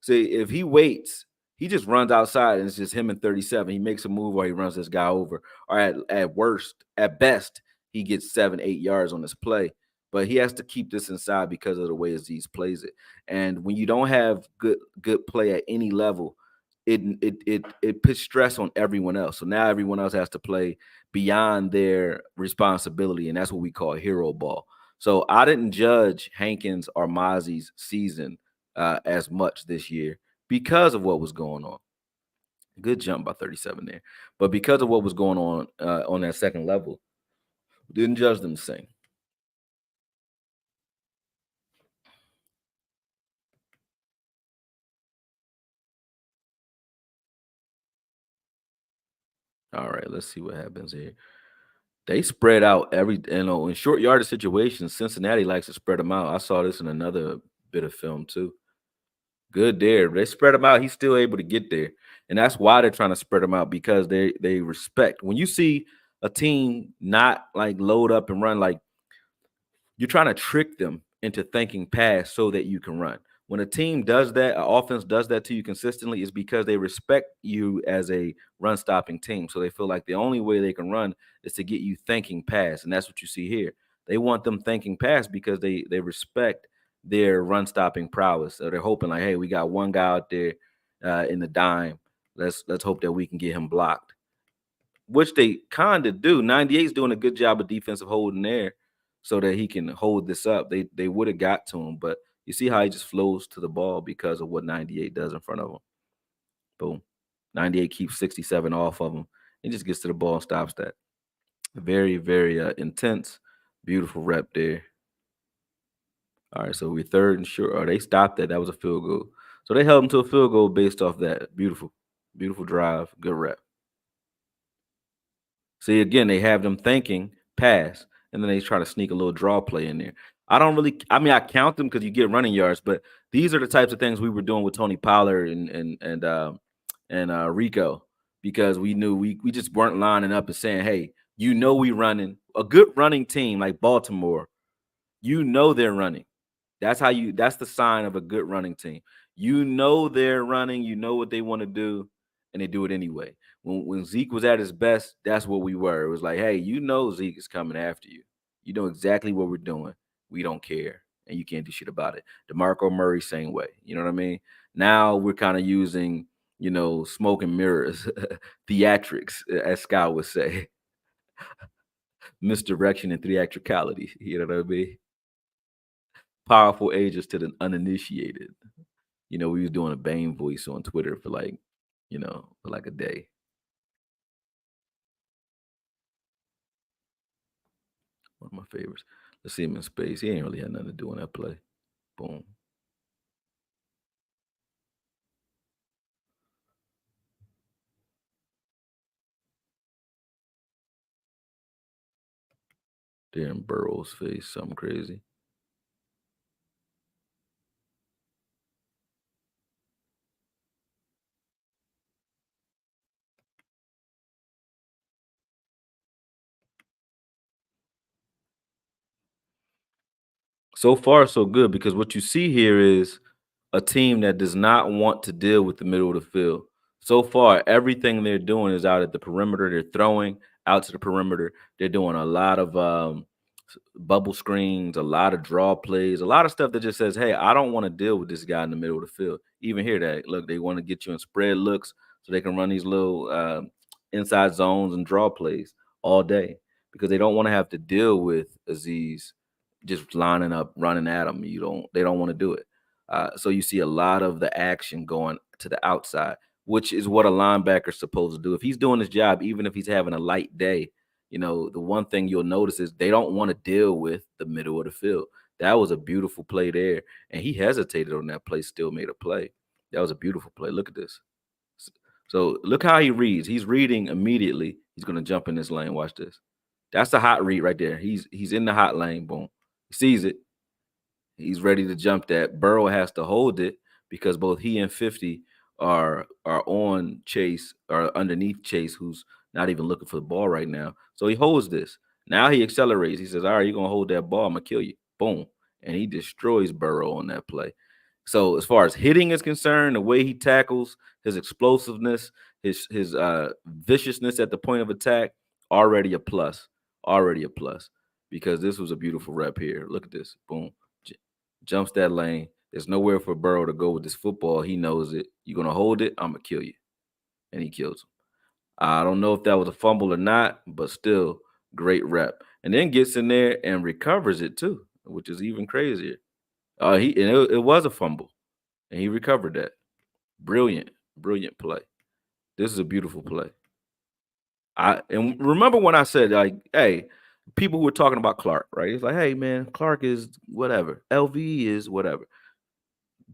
See, if he waits, he just runs outside and it's just him and 37. He makes a move or he runs this guy over. Or at best, he gets 7-8 yards on this play. But he has to keep this inside because of the way Aziz plays it. And when you don't have good play at any level, it puts stress on everyone else. So now everyone else has to play beyond their responsibility, and that's what we call hero ball. So I didn't judge Hankins or Mozzie's season as much this year because of what was going on. Good jump by 37 there, but because of what was going on that second level, didn't judge them the same. All right, let's see what happens here. They spread out in short yardage situations. Cincinnati likes to spread them out. I saw this in another bit of film too. Good there. They spread him out. He's still able to get there. And that's why they're trying to spread him out because they respect. When you see a team not like load up and run, like you're trying to trick them into thinking pass so that you can run. When a team does that, an offense does that to you consistently, is because they respect you as a run stopping team. So they feel like the only way they can run is to get you thinking pass. And that's what you see here. They want them thinking pass because they respect their run stopping prowess. So they're hoping like, hey, we got one guy out there in the dime. Let's hope that we can get him blocked, which they kind of do. 98 is doing a good job of defensive holding there so that he can hold this up. They would have got to him, but you see how he just flows to the ball because of what 98 does in front of him. Boom. 98 keeps 67 off of him. He just gets to the ball and stops that. Very, very intense, beautiful rep there. All right, so we're third and short. Or they stopped that. That was a field goal. So they held them to a field goal based off that. Beautiful, beautiful drive. Good rep. See, again, they have them thinking pass, and then they try to sneak a little draw play in there. I don't really, I mean, I count them because you get running yards, but these are the types of things we were doing with Tony Pollard and Rico, because we knew we just weren't lining up and saying, hey, we running a good running team like Baltimore. They're running. That's the sign of a good running team. They're running, what they want to do, and they do it anyway. When Zeke was at his best, that's what we were. It was like, hey, Zeke is coming after you. You know exactly what we're doing. We don't care. And you can't do shit about it. DeMarco Murray, same way. You know what I mean? Now we're kind of using, smoke and mirrors, theatrics, as Scott would say. Misdirection and theatricality. You know what I mean? Powerful ages to the uninitiated. We was doing a Bane voice on Twitter for like a day. One of my favorites. Let's see him in space. He ain't really had nothing to do in that play. Boom. There in Burrow's face. Something crazy. So far, so good, because what you see here is a team that does not want to deal with the middle of the field. So far, everything they're doing is out at the perimeter. They're throwing out to the perimeter. They're doing a lot of bubble screens, a lot of draw plays, a lot of stuff that just says, hey, I don't want to deal with this guy in the middle of the field. Even here, that look, they want to get you in spread looks so they can run these little inside zones and draw plays all day, because they don't want to have to deal with Aziz just lining up, running at them. They don't want to do it. So you see a lot of the action going to the outside, which is what a linebacker's supposed to do. If he's doing his job, even if he's having a light day, the one thing you'll notice is they don't want to deal with the middle of the field. That was a beautiful play there, and he hesitated on that play, still made a play. That was a beautiful play. Look at this. So look how he reads. He's reading immediately. He's going to jump in this lane. Watch this. That's the hot read right there. He's in the hot lane. Boom. He sees it. He's ready to jump that. Burrow has to hold it because both he and 50 are on Chase, or underneath Chase, who's not even looking for the ball right now. So he holds this. Now he accelerates. He says, all right, you're gonna hold that ball, I'm gonna kill you. Boom. And he destroys Burrow on that play. So as far as hitting is concerned, the way he tackles, his explosiveness, his viciousness at the point of attack, already a plus. Already a plus. Because this was a beautiful rep here. Look at this. Boom. Jumps that lane. There's nowhere for Burrow to go with this football. He knows it. You're gonna hold it, I'm gonna kill you. And he kills him. I don't know if that was a fumble or not, but still great rep. And then gets in there and recovers it too, which is even crazier. It was a fumble, and he recovered that. Brilliant, brilliant play. This is a beautiful play. And remember when I said, like, hey, people were talking about Clark, right? It's like, hey man, Clark is whatever. LV is whatever.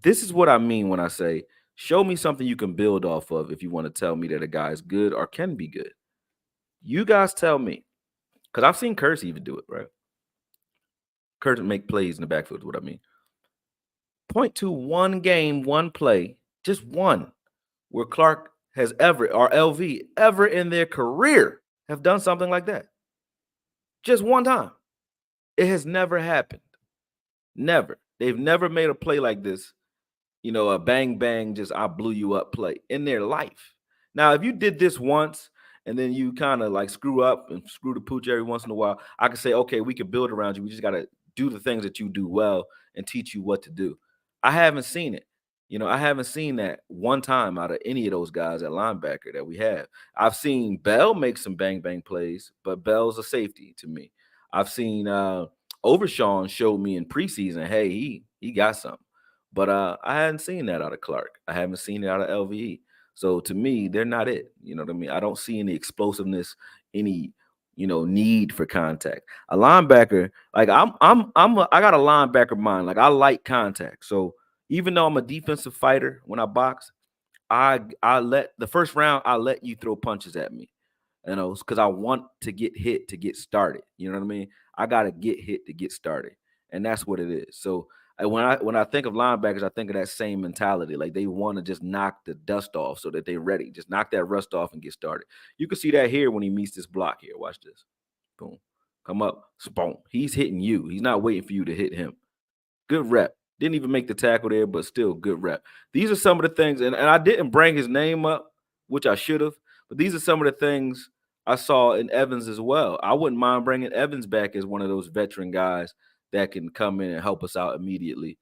This is what I mean when I say, show me something you can build off of if you want to tell me that a guy is good or can be good. You guys tell me, because I've seen Curse even do it, right? Curse make plays in the backfield is what I mean. Point to one game, one play, just one, where Clark has ever, or LV, ever in their career have done something like that. Just one time. It has never happened. Never. They've never made a play like this, a bang bang, just I blew you up play in their life. Now, if you did this once and then you kind of like screw up and screw the pooch every once in a while, I could say, okay, we could build around you. We just got to do the things that you do well and teach you what to do. I haven't seen it. I haven't seen that one time out of any of those guys at linebacker that we have. I've seen Bell make some bang bang plays, but Bell's a safety to me. I've seen Overshawn showed me in preseason, hey, he got something. But I hadn't seen that out of Clark. I haven't seen it out of LVE. So to me, they're not it. You know what I mean? I don't see any explosiveness, any need for contact. A linebacker, like I got a linebacker mind. Like I like contact. So even though I'm a defensive fighter when I box, I let the first round I let you throw punches at me. Because I want to get hit to get started. You know what I mean? I gotta get hit to get started, and that's what it is. So when I think of linebackers, I think of that same mentality. Like they want to just knock the dust off so that they're ready. Just knock that rust off and get started. You can see that here when he meets this block here. Watch this. Boom. Come up. Boom. He's hitting you. He's not waiting for you to hit him. Good rep. Didn't even make the tackle there, but still good rep. These are some of the things, and I didn't bring his name up, which I should have, but these are some of the things I saw in Evans as well. I wouldn't mind bringing Evans back as one of those veteran guys that can come in and help us out immediately,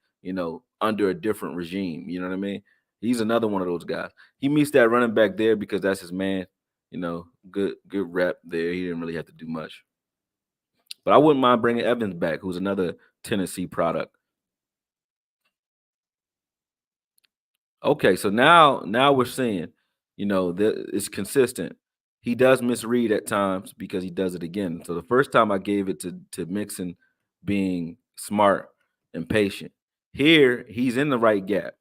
under a different regime. You know what I mean? He's another one of those guys. He meets that running back there because that's his man. Good rep there. He didn't really have to do much. But I wouldn't mind bringing Evans back, who's another Tennessee product. Okay, so now we're seeing, that it's consistent. He does misread at times because he does it again. So the first time I gave it to Mixon being smart and patient. Here, he's in the right gap.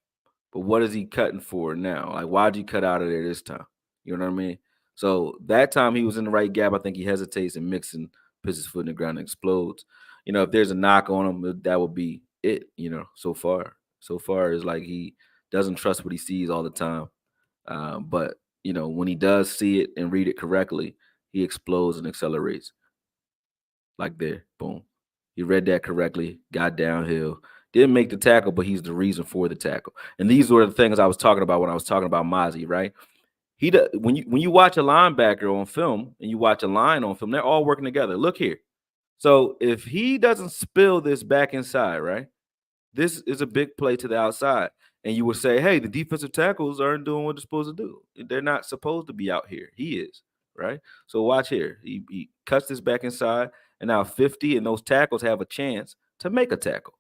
But what is he cutting for now? Like, why'd you cut out of there this time? You know what I mean? So that time he was in the right gap. I think he hesitates and Mixon puts his foot in the ground and explodes. If there's a knock on him, that would be it, so far. So far is like he doesn't trust what he sees all the time. But when he does see it and read it correctly, he explodes and accelerates. Like there, boom. He read that correctly, got downhill, didn't make the tackle, but he's the reason for the tackle. And these were the things I was talking about when I was talking about Mozzie, right? When you watch a linebacker on film and you watch a line on film, they're all working together. Look here. So if he doesn't spill this back inside, right? This is a big play to the outside. And you would say, hey, the defensive tackles aren't doing what they're supposed to do. They're not supposed to be out here. He is, right? So watch here. He cuts this back inside, and now 50, and those tackles have a chance to make a tackle.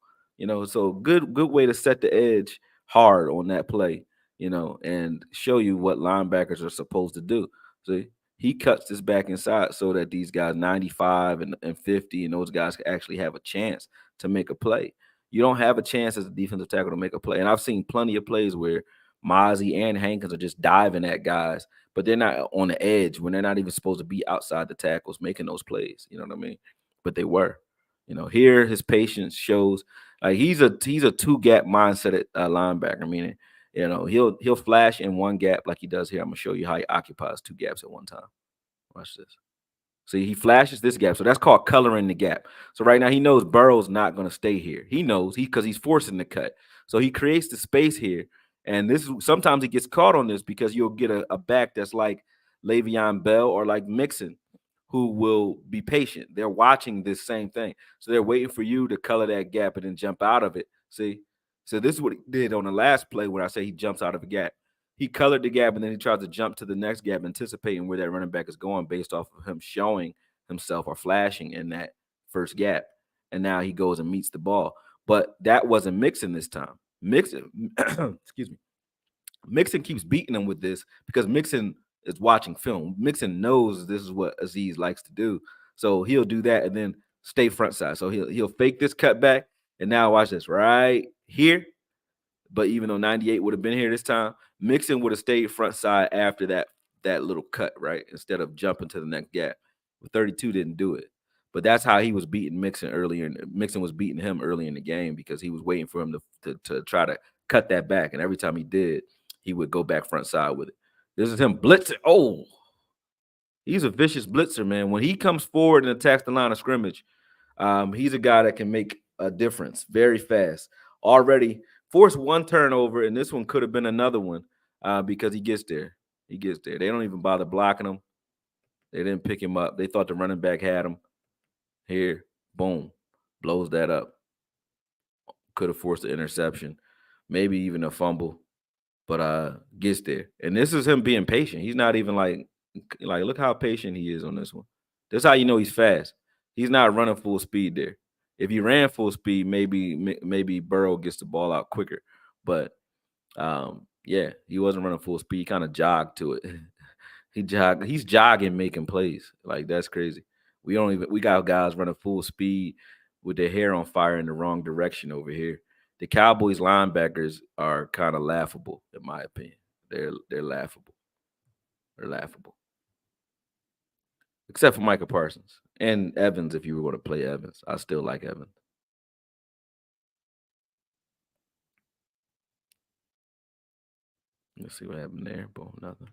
So good way to set the edge hard on that play, and show you what linebackers are supposed to do. See, he cuts this back inside so that these guys 95 and 50 and those guys can actually have a chance to make a play. You don't have a chance as a defensive tackle to make a play. And I've seen plenty of plays where Mozzie and Hankins are just diving at guys, but they're not on the edge when they're not even supposed to be outside the tackles making those plays. You know what I mean? But they were. Here his patience shows. Like he's a two gap mindset linebacker. Meaning, he'll flash in one gap like he does here. I'm gonna show you how he occupies two gaps at one time. Watch this. See, he flashes this gap. So that's called coloring the gap. So right now he knows Burrow's not going to stay here. He knows because he's forcing the cut. So he creates the space here. And this is sometimes he gets caught on this because you'll get a back that's like Le'Veon Bell or like Mixon, who will be patient. They're watching this same thing. So they're waiting for you to color that gap and then jump out of it. See? So this is what he did on the last play when I say he jumps out of a gap. He colored the gap and then he tries to jump to the next gap, anticipating where that running back is going based off of him showing himself or flashing in that first gap. And now he goes and meets the ball. But that wasn't Mixon this time. Mixon, excuse me. Mixon keeps beating him with this because Mixon is watching film. Mixon knows this is what Aziz likes to do. So he'll do that and then stay front side. So he'll fake this cutback. And now watch this right here. But even though 98 would have been here this time, Mixon would have stayed front side after that little cut, right? Instead of jumping to the next gap. 32 didn't do it. But that's how he was beating Mixon earlier. Mixon was beating him early in the game because he was waiting for him to try to cut that back. And every time he did, he would go back front side with it. This is him blitzing. Oh, he's a vicious blitzer, man. When he comes forward and attacks the line of scrimmage, he's a guy that can make a difference very fast. Already forced one turnover, and this one could have been another one because he gets there. He gets there. They don't even bother blocking him. They didn't pick him up. They thought the running back had him. Here, boom, blows that up. Could have forced an interception, maybe even a fumble, but gets there. And this is him being patient. He's not even like look how patient he is on this one. That's how you know he's fast. He's not running full speed there. If he ran full speed, maybe Burrow gets the ball out quicker. But yeah, he wasn't running full speed. He kind of jogged to it. He's jogging, making plays. Like that's crazy. We got guys running full speed with their hair on fire in the wrong direction over here. The Cowboys linebackers are kind of laughable, in my opinion. They're laughable. They're laughable. Except for Micah Parsons and Evans. If you were going to play Evans, I still like Evans. Let's see what happened there. Boom, nothing.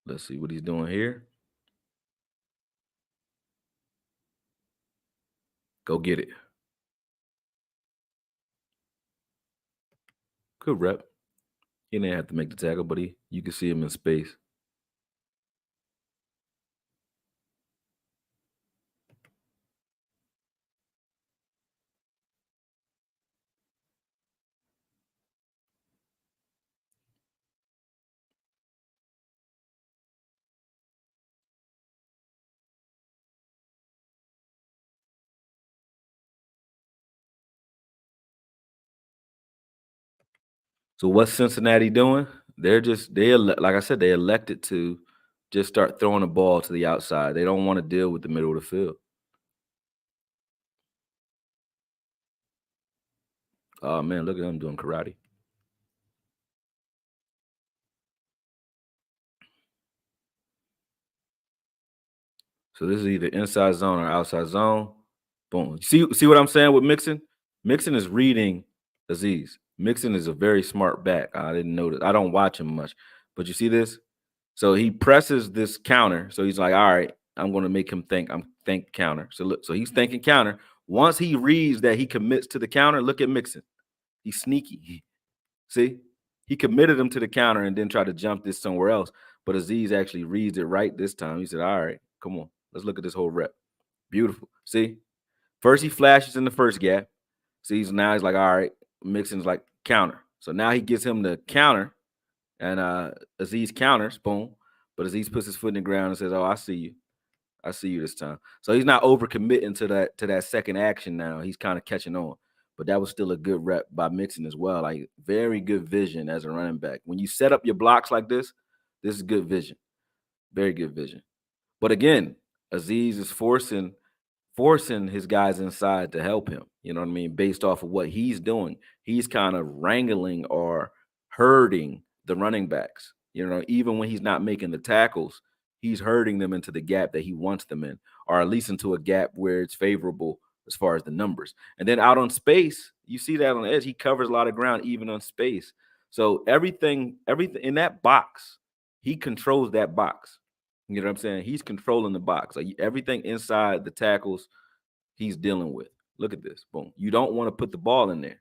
Let's see what he's doing here. Go get it. Good rep. He didn't have to make the tackle, but you can see him in space. So what's Cincinnati doing? Like I said, they elected to just start throwing the ball to the outside. They don't want to deal with the middle of the field. Oh man, look at them doing karate. So this is either inside zone or outside zone. Boom. See what I'm saying with Mixon? Mixon is reading Aziz. Mixon is a very smart back. I didn't notice. I don't watch him much, but you see this? So he presses this counter. So he's like, all right, I'm going to make him think counter. So look, so he's thinking counter. Once he reads that he commits to the counter, look at Mixon. He's sneaky. See? He committed him to the counter and then tried to jump this somewhere else. But Aziz actually reads it right this time. He said, all right, come on. Let's look at this whole rep. Beautiful. See? First he flashes in the first gap. See, now he's like, all right, Mixon's like counter. So now he gets him the counter, and Aziz counters, boom. But Aziz puts his foot in the ground and says, oh, I see you. I see you this time. So he's not overcommitting to that second action now. He's kind of catching on. But that was still a good rep by Mixon as well. Like very good vision as a running back. When you set up your blocks like this is good vision. Very good vision. But again, Aziz is forcing his guys inside to help him. You know what I mean? Based off of what he's doing, he's kind of wrangling or herding the running backs. You know, even when he's not making the tackles, he's herding them into the gap that he wants them in, or at least into a gap where it's favorable as far as the numbers. And then out on space, you see that on the edge, he covers a lot of ground even on space. So everything in that box, he controls that box. You know what I'm saying? He's controlling the box. Like everything inside the tackles, he's dealing with. Look at this. Boom. You don't want to put the ball in there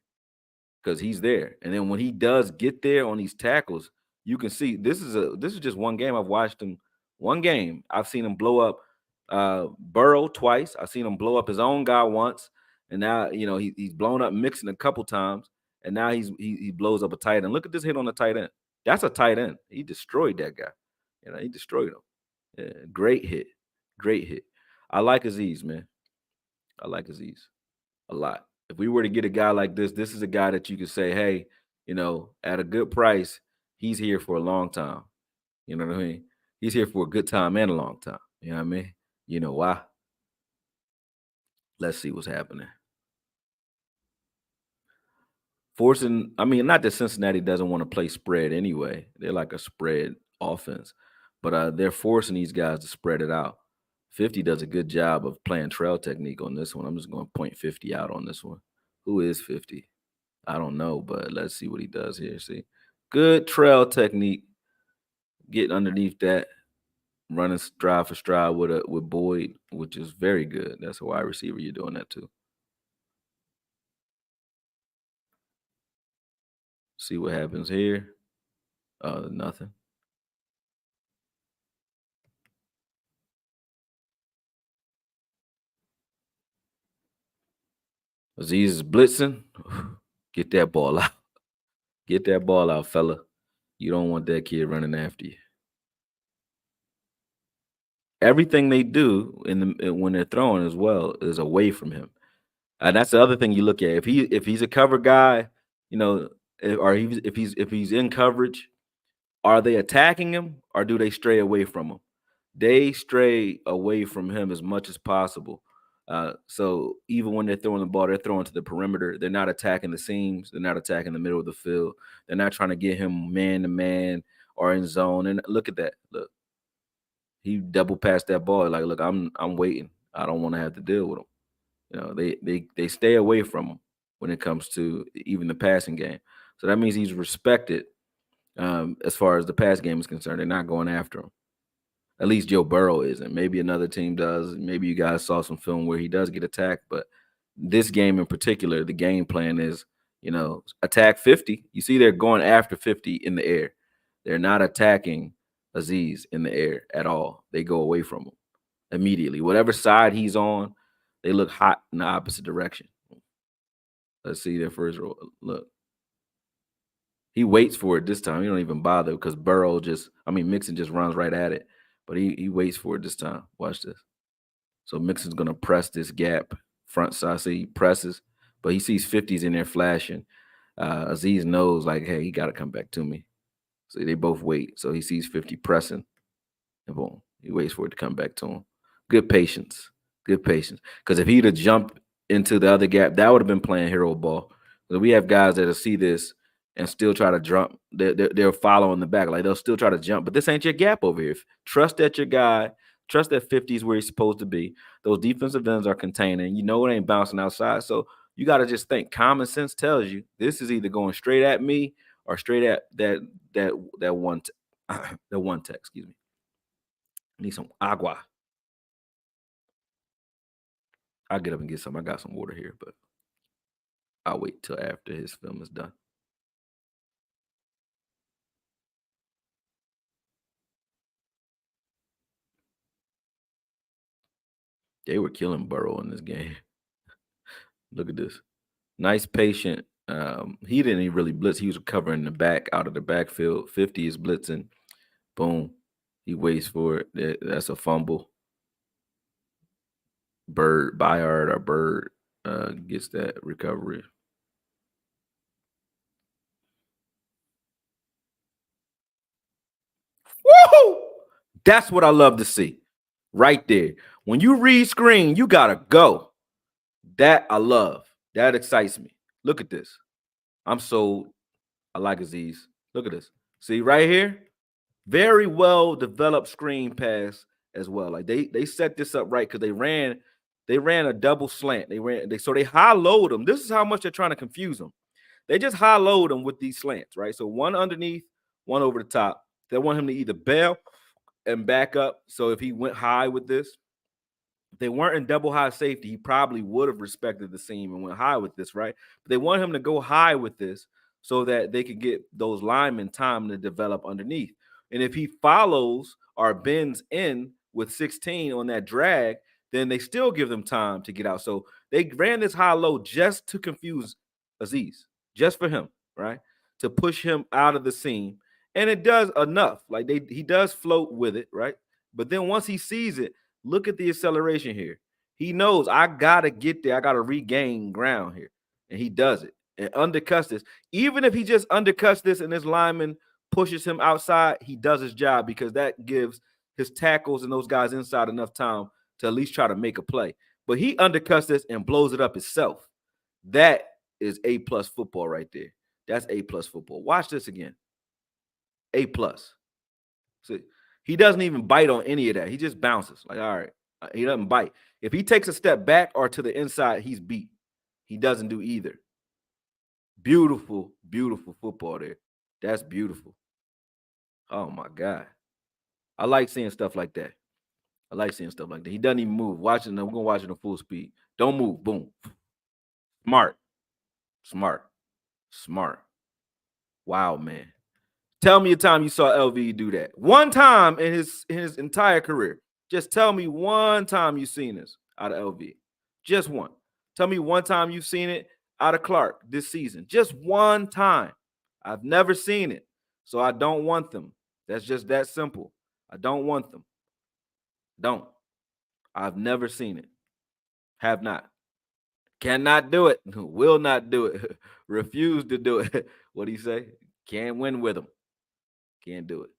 because he's there. And then when he does get there on these tackles, you can see this is just one game. I've watched him one game. I've seen him blow up Burrow twice. I've seen him blow up his own guy once. And now, he's blown up Mixon a couple times. And now he blows up a tight end. Look at this hit on the tight end. That's a tight end. He destroyed that guy. He destroyed him. Yeah, great hit. Great hit. I like Aziz, man. I like Aziz a lot. If we were to get a guy like this is a guy that you could say, hey, at a good price, he's here for a long time. You know what I mean? He's here for a good time and a long time. You know what I mean? You know why? Let's see what's happening. Not that Cincinnati doesn't want to play spread anyway. They're like a spread offense, but they're forcing these guys to spread it out. 50 does a good job of playing trail technique on this one. I'm just going to point 50 out on this one. Who is 50? I don't know, but let's see what he does here. See, good trail technique, getting underneath that, running stride for stride with Boyd, which is very good. That's a wide receiver. You're doing that too. See what happens here. Nothing. Aziz is blitzing. Get that ball out. Get that ball out, fella. You don't want that kid running after you. Everything they do when they're throwing as well is away from him. And that's the other thing you look at. If he's a cover guy, you know, or if he's in coverage, are they attacking him or do they stray away from him? They stray away from him as much as possible. So even when they're throwing the ball, they're throwing to the perimeter. They're not attacking the seams. They're not attacking the middle of the field. They're not trying to get him man to man or in zone. And look at that. Look, he double passed that ball. Like, look, I'm waiting. I don't want to have to deal with him. You know, they stay away from him when it comes to even the passing game. So that means he's respected as far as the pass game is concerned. They're not going after him. At least Joe Burrow isn't. Maybe another team does. Maybe you guys saw some film where he does get attacked. But this game in particular, the game plan is, you know, attack 50. You see, they're going after 50 in the air. They're not attacking Azeez in the air at all. They go away from him immediately. Whatever side he's on, they look hot in the opposite direction. Let's see their first roll. Look. He waits for it this time. He don't even bother because Mixon just runs right at it. But he waits for it this time. Watch this. So Mixon's gonna press this gap front side. See, he presses, but he sees 50s in there flashing. Azeez knows, like, hey, he got to come back to me. So they both wait. So he sees 50 pressing, and boom, he waits for it to come back to him. Good patience. Good patience. Because if he'd have jumped into the other gap, that would have been playing hero ball. So we have guys that'll see this and still try to jump. They're following the back. Like, they'll still try to jump, but this ain't your gap over here. Trust that your guy, trust that 50 is where he's supposed to be. Those defensive ends are containing. You know it ain't bouncing outside. So you got to just think. Common sense tells you this is either going straight at me or straight at that one tech, excuse me. I need some agua. I'll get up and get some. I got some water here, but I'll wait till after his film is done. They were killing Burrow in this game. Look at this. Nice patient. He didn't even really blitz. He was covering the back out of the backfield. 50 is blitzing. Boom. He waits for it. That's a fumble. Bird gets that recovery. Woo! That's what I love to see. Right there. When you read screen, you gotta go. That I love. That excites me. Look at this. I'm sold. I like Azeez. Look at this. See right here? Very well developed screen pass as well. Like they set this up right because they ran a double slant. So they high load them. This is how much they're trying to confuse them. They just high load them with these slants, right? So one underneath, one over the top. They want him to either bail and back up. So if he went high with this, if they weren't in double high safety, he probably would have respected the seam and went high with this, right? But they want him to go high with this so that they could get those linemen time to develop underneath. And if he follows or bends in with 16 on that drag, then they still give them time to get out. So they ran this high low just to confuse Azeez, just for him, right? To push him out of the seam. And it does enough. Like he does float with it, right? But then once he sees it, look at the acceleration here. He knows I gotta get there. I gotta regain ground here, and he does it and undercuts this. Even if he just undercuts this and this lineman pushes him outside, he does his job because that gives his tackles and those guys inside enough time to at least try to make a play. But he undercuts this and blows it up himself. That is A+ football right there. That's A+ football. Watch this again. A+. See, he doesn't even bite on any of that. He just bounces. Like, all right, he doesn't bite. If he takes a step back or to the inside, he's beat. He doesn't do either. Beautiful, beautiful football there. That's beautiful. Oh my God. I like seeing stuff like that. I like seeing stuff like that. He doesn't even move. Watching them, we're gonna watch it in full speed. Don't move. Boom. Smart. Smart. Smart. Wow, man. Tell me a time you saw LV do that. One time in his entire career. Just tell me one time you've seen this out of LV. Just one. Tell me one time you've seen it out of Clark this season. Just one time. I've never seen it. So I don't want them. That's just that simple. I don't want them. Don't. I've never seen it. Have not. Cannot do it. Will not do it. Refuse to do it. What do you say? Can't win with him. Can't do it.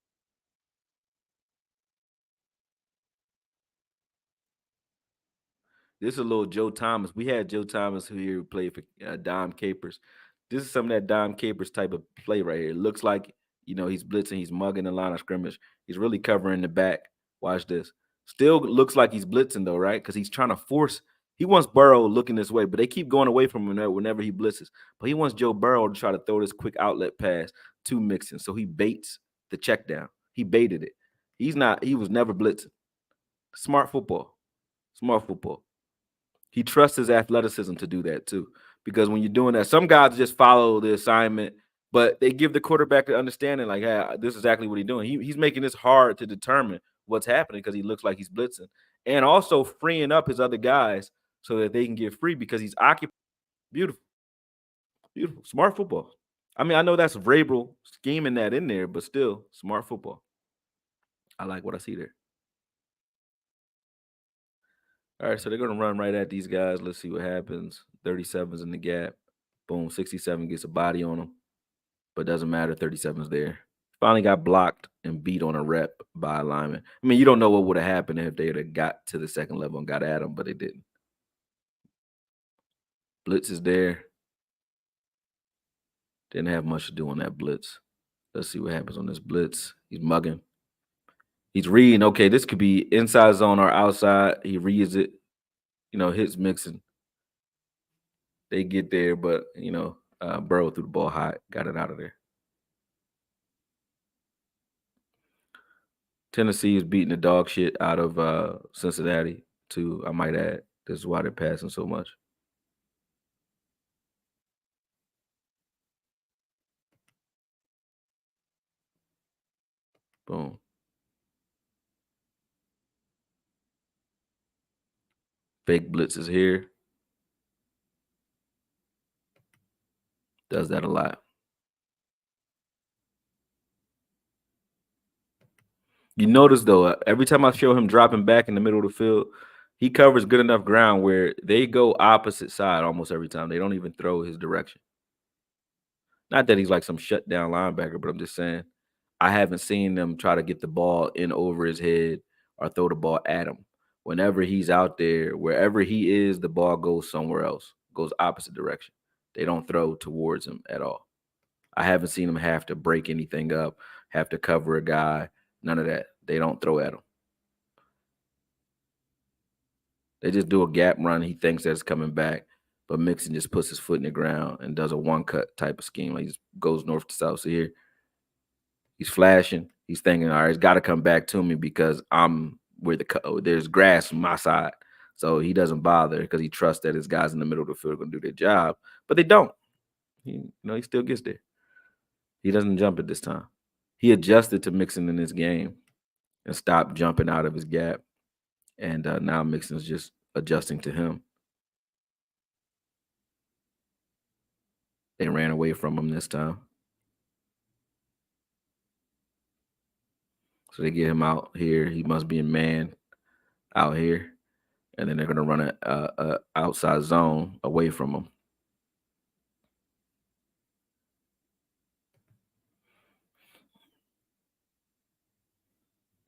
This is a little Joe Thomas. We had Joe Thomas here who played for Dom Capers. This is some of that Dom Capers type of play right here. It looks like, he's blitzing, he's mugging the line of scrimmage. He's really covering the back. Watch this. Still looks like he's blitzing though, right? Because he's trying to force. He wants Burrow looking this way, but they keep going away from him whenever he blitzes. But he wants Joe Burrow to try to throw this quick outlet pass to Mixon. So he baits the check down. He baited it. He was never blitzing. Smart football. Smart football. He trusts his athleticism to do that too. Because when you're doing that, some guys just follow the assignment, but they give the quarterback the understanding, like, hey, this is exactly what he's doing. He's making this hard to determine what's happening because he looks like he's blitzing. And also freeing up his other guys so that they can get free because he's occupied. Beautiful. Beautiful. Smart football. I mean, I know that's Vrabel scheming that in there, but still smart football. I like what I see there. All right, so they're going to run right at these guys. Let's see what happens. 37's in the gap. Boom, 67 gets a body on him. But doesn't matter, 37's there. Finally got blocked and beat on a rep by a lineman. I mean, you don't know what would have happened if they had got to the second level and got at him, but they didn't. Blitz is there. Didn't have much to do on that blitz. Let's see what happens on this blitz. He's mugging. He's reading, okay, this could be inside zone or outside. He reads it, hits Mixon. They get there, but, Burrow threw the ball high, got it out of there. Tennessee is beating the dog shit out of Cincinnati, too, I might add. This is why they're passing so much. Boom. Fake blitz is here. Does that a lot. You notice, though, every time I show him dropping back in the middle of the field, he covers good enough ground where they go opposite side almost every time. They don't even throw his direction. Not that he's like some shutdown linebacker, but I'm just saying I haven't seen them try to get the ball in over his head or throw the ball at him. Whenever he's out there, wherever he is, the ball goes somewhere else, goes opposite direction. They don't throw towards him at all. I haven't seen him have to break anything up, have to cover a guy, none of that. They don't throw at him. They just do a gap run. He thinks that it's coming back, but Mixon just puts his foot in the ground and does a one-cut type of scheme. Like he just goes north to south. So here, he's flashing. He's thinking, all right, it's got to come back to me because I'm where there's grass on my side. So he doesn't bother because he trusts that his guys in the middle of the field are going to do their job. But they don't. He still gets there. He doesn't jump it this time. He adjusted to Mixon in this game and stopped jumping out of his gap. And now Mixon's just adjusting to him. They ran away from him this time. So they get him out here. He must be in man out here. And then they're going to run a outside zone away from him.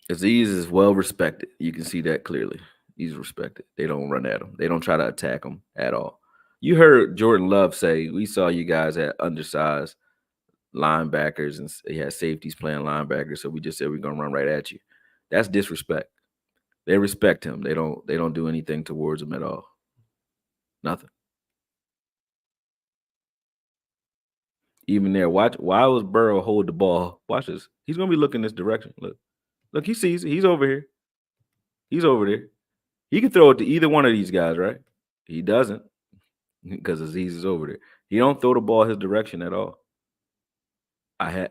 Aziz is well respected. You can see that clearly. He's respected. They don't run at him. They don't try to attack him at all. You heard Jordan Love say, we saw you guys had undersized linebackers and he had safeties playing linebackers. So we just said we're going to run right at you. That's disrespect. They respect him. They don't do anything towards him at all. Nothing. Even there, watch. Why was Burrow hold the ball? Watch this. He's gonna be looking this direction. Look. He sees it. He's over here. He's over there. He can throw it to either one of these guys, right? He doesn't because Aziz is over there. He don't throw the ball his direction at all.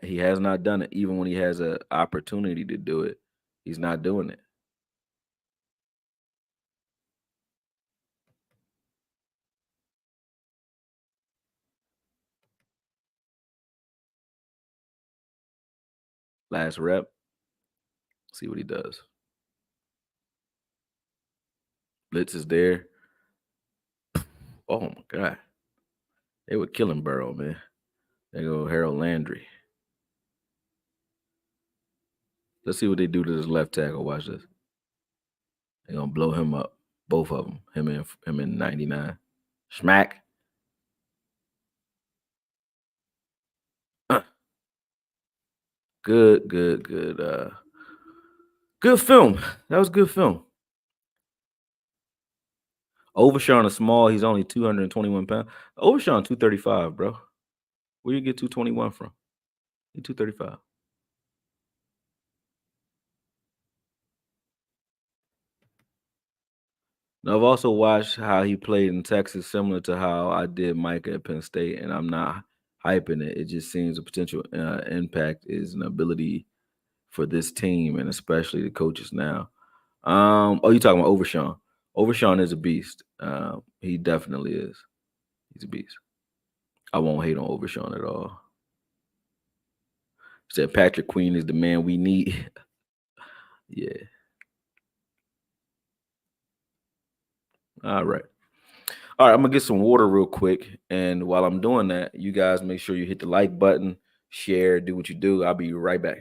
He has not done it. Even when he has an opportunity to do it, he's not doing it. Last rep. See what he does. Blitz is there. Oh my God. They were killing Burrow, man. They go Harold Landry. Let's see what they do to this left tackle. Watch this. They're gonna blow him up. Both of them. Him in 99. Smack. Uh, good, good, good. Good film. That was good film. Overshawn is small. He's only 221 pounds. Overshawn 235, bro. Where you get 221 from? He 235. Now, I've also watched how he played in Texas, similar to how I did Micah at Penn State, and I'm not hyping it. It just seems the potential impact is an ability for this team and especially the coaches now. Oh, you talking about Overshawn? Overshawn is a beast. He definitely is. He's a beast. I won't hate on Overshawn at all. Said Patrick Queen is the man we need. Yeah. All right. All right, I'm gonna get some water real quick. And while I'm doing that, you guys make sure you hit the like button, share, do what you do. I'll be right back.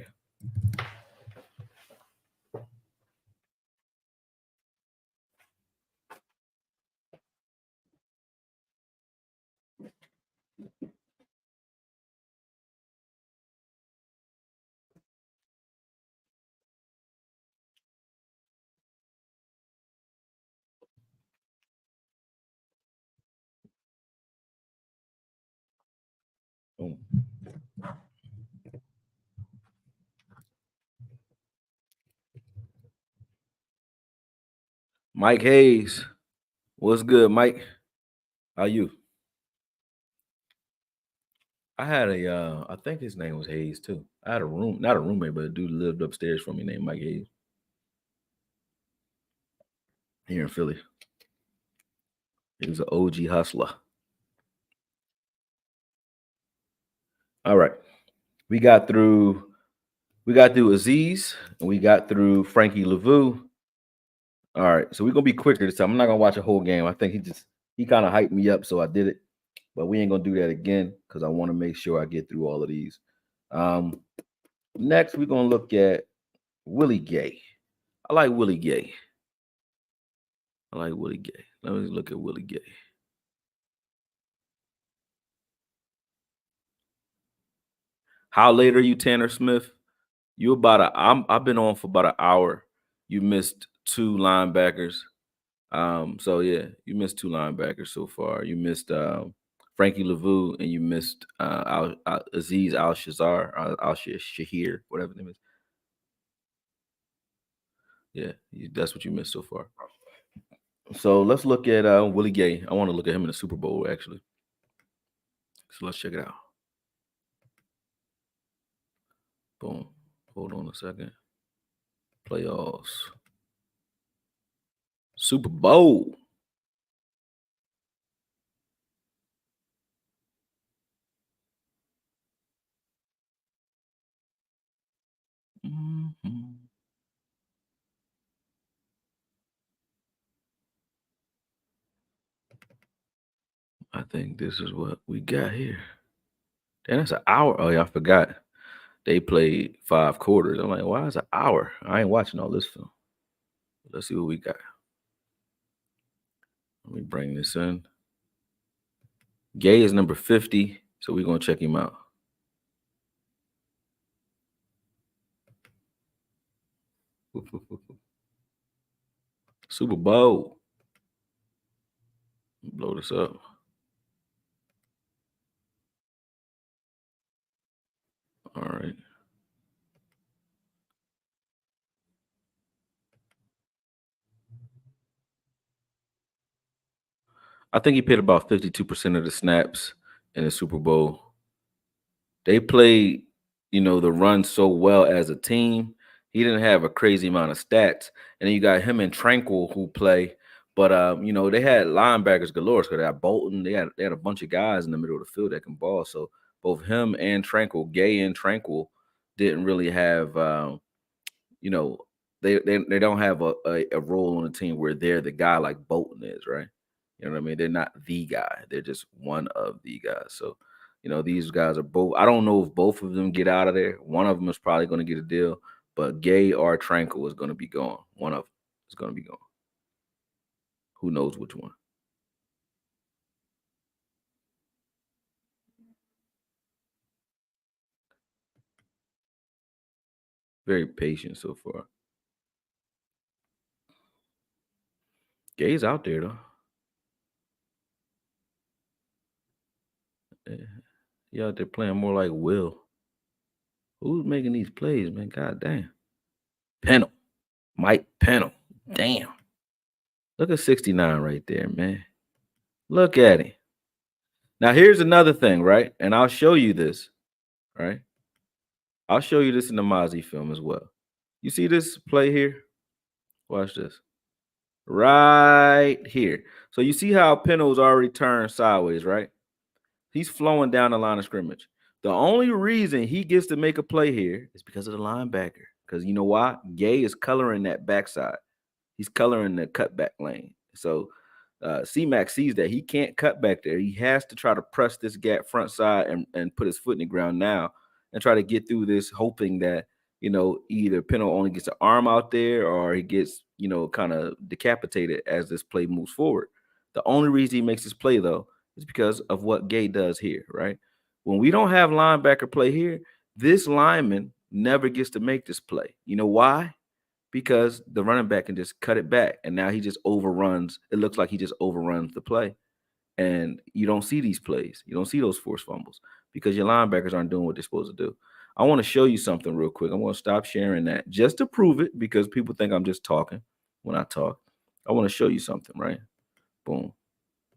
Boom. Mike Hayes. What's good, Mike? How you? I had I think his name was Hayes too. I had a not a roommate, but a dude lived upstairs from me named Mike Hayes here in Philly. He was an OG hustler. All right. We got through Aziz and we got through Frankie Lavu. All right. So we're gonna be quicker this time. I'm not gonna watch a whole game. I think he kind of hyped me up, so I did it. But we ain't gonna do that again because I want to make sure I get through all of these. Um, next we're gonna look at Willie Gay. I like Willie Gay. I like Willie Gay. Let me look at Willie Gay. How late are you, Tanner Smith? You about I've been on for about an hour. You missed two linebackers. So yeah, you missed two linebackers so far. You missed Frankie Lavu and you missed Aziz Al Shazar, Al Shahir, whatever his name is. Yeah, that's what you missed so far. So let's look at Willie Gay. I want to look at him in the Super Bowl actually. So let's check it out. Boom. Hold on a second. Playoffs. Super Bowl. Mhm. I think this is what we got here. Damn, that's an hour. Oh yeah, I forgot. They played 5 quarters. I'm like, why is it an hour? I ain't watching all this film. Let's see what we got. Let me bring this in. Gay is number 50, so we're gonna check him out. Super Bowl. Blow this up. All right. I think he played about 52% of the snaps in the Super Bowl. They played, the run so well as a team. He didn't have a crazy amount of stats. And then you got him and Tranquil who play. But they had linebackers galore. So they had Bolton. They had a bunch of guys in the middle of the field that can ball. So both him and Tranquil, Gay and Tranquil, didn't really have you know, they don't have a role on the team where they're the guy like Bolton is, right? You know what I mean? They're not the guy. They're just one of the guys. So, these guys are both. I don't know if both of them get out of there. One of them is probably going to get a deal, but Gay or Tranquil is going to be gone. One of them is going to be gone. Who knows which one? Very patient so far. Gay's out there though. Yeah, he out there playing more like Will. Who's making these plays, man? God damn. Pennell. Mike Pennell. Damn. Look at 69 right there, man. Look at him. Now here's another thing, right? And I'll show you this, right? I'll show you this in the Mozzie film as well. You see this play here? Watch this. Right here. So you see how Pennell's already turned sideways, right? He's flowing down the line of scrimmage. The only reason he gets to make a play here is because of the linebacker. Because you know why? Gay is coloring that backside. He's coloring the cutback lane. So C-Mac sees that he can't cut back there. He has to try to press this gap front side and put his foot in the ground now and try to get through this, hoping that, either Pennell only gets an arm out there or he gets, kind of decapitated as this play moves forward. The only reason he makes this play, though, is because of what Gay does here, right? When we don't have linebacker play here, this lineman never gets to make this play. You know why? Because the running back can just cut it back, and now he just overruns. It looks like he just overruns the play, and you don't see these plays. You don't see those forced fumbles because your linebackers aren't doing what they're supposed to do. I want to show you something real quick. I'm going to stop sharing that just to prove it because people think I'm just talking when I talk. I want to show you something, right? Boom.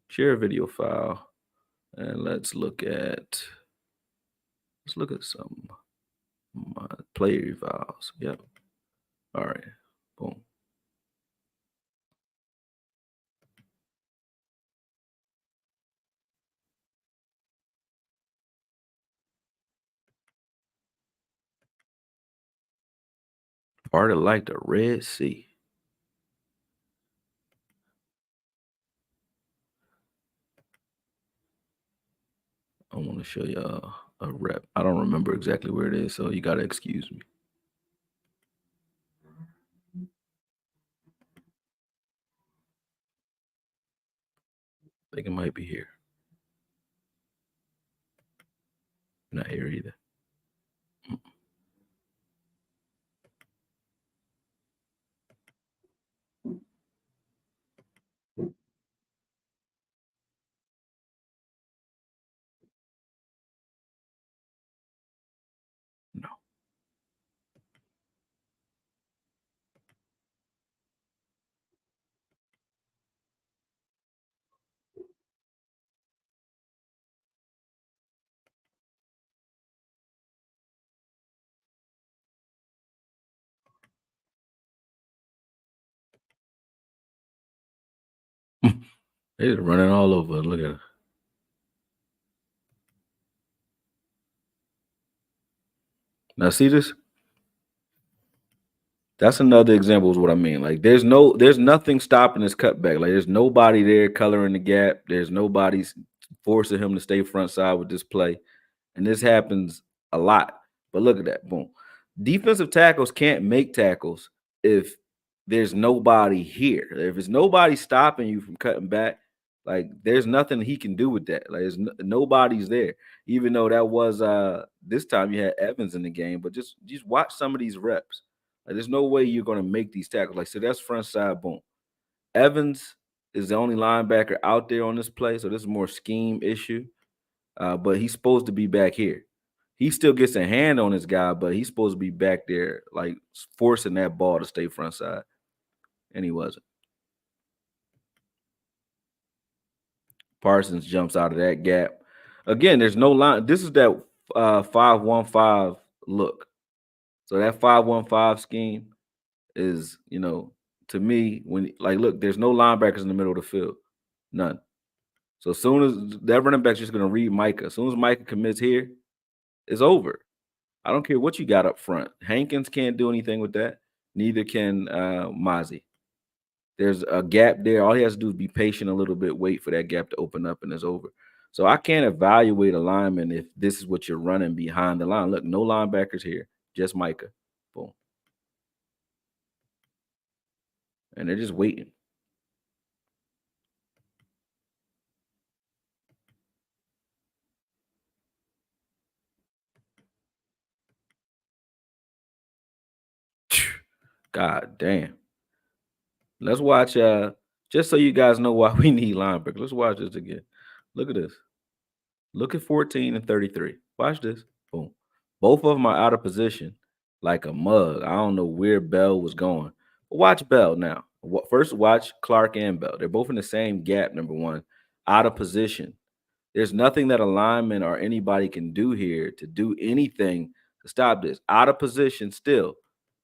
Share a video file, and let's look at some my player files. Yep. All right. Boom. Party like the Red Sea. I want to show you a rep. I don't remember exactly where it is, so you got to excuse me. I think it might be here. Not here either. No. They're running all over. Look at it. Now see this? That's another example is what I mean. Like there's nothing stopping this cutback. Like there's nobody there coloring the gap. There's nobody forcing him to stay front side with this play. And this happens a lot. But look at that. Boom. Defensive tackles can't make tackles if there's nobody here. If there's nobody stopping you from cutting back, like there's nothing he can do with that. Like nobody's there. Even though that was this time you had Evans in the game, but just watch some of these reps. Like there's no way you're gonna make these tackles. Like so that's front side boom. Evans is the only linebacker out there on this play, so this is more scheme issue. But he's supposed to be back here. He still gets a hand on his guy, but he's supposed to be back there, like forcing that ball to stay front side, and he wasn't. Parsons jumps out of that gap. Again, there's no line. This is that 5-1-5 look. So that 5-1-5 scheme is, to me, when like look, there's no linebackers in the middle of the field. None. So as soon as that running back's just gonna read Micah. As soon as Micah commits here, it's over. I don't care what you got up front. Hankins can't do anything with that. Neither can Mozzie. There's a gap there. All he has to do is be patient a little bit, wait for that gap to open up, and it's over. So I can't evaluate a lineman if this is what you're running behind the line. Look, no linebackers here, just Micah. Boom. And they're just waiting. God damn. Let's watch just so you guys know why we need linebackers. Let's watch this again. Look at this. Look at 14 and 33. Watch this. Boom. Both of them are out of position like a mug. I don't know where Bell was going. But watch Bell now. First, watch Clark and Bell. They're both in the same gap, number one, out of position. There's nothing that a lineman or anybody can do here to do anything to stop this. Out of position still.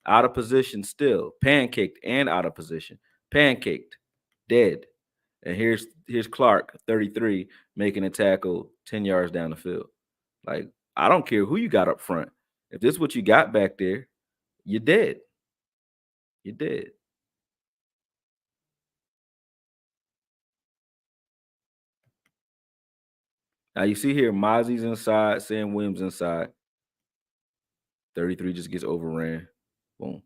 Out of position still. Pancaked and out of position. Pancaked. Dead. And here's Clark, 33, making a tackle 10 yards down the field. Like, I don't care who you got up front. If this is what you got back there, you're dead. You're dead. Now you see here, Mozzie's inside, Sam Williams inside. 33 just gets overran. Boom.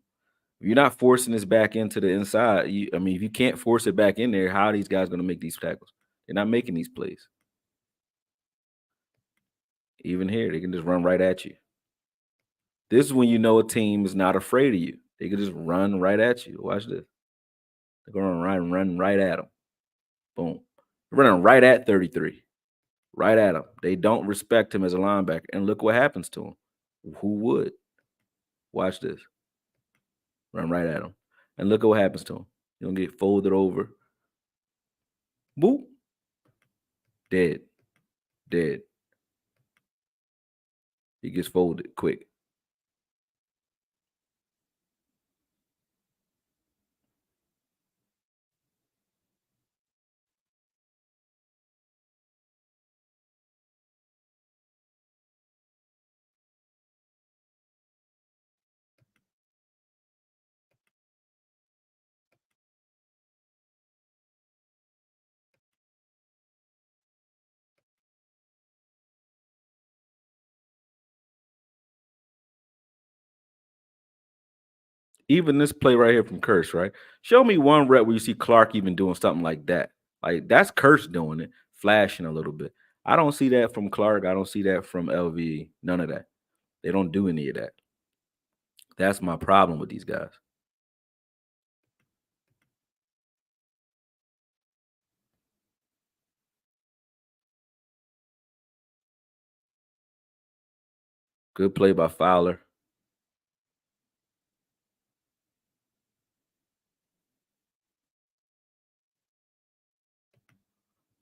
If you're not forcing this back into the inside, if you can't force it back in there, how are these guys going to make these tackles? They're not making these plays. Even here, they can just run right at you. This is when you know a team is not afraid of you. They can just run right at you. Watch this. They're going to run right at them. Boom. They're running right at 33. Right at him. They don't respect him as a linebacker. And look what happens to him. Who would? Watch this. Run right at him. And look at what happens to him. He'll get folded over. Boop. Dead. Dead. He gets folded quick. Even this play right here from Curse, right? Show me one rep where you see Clark even doing something like that. Like, that's Curse doing it, flashing a little bit. I don't see that from Clark. I don't see that from LV. None of that. They don't do any of that. That's my problem with these guys. Good play by Fowler.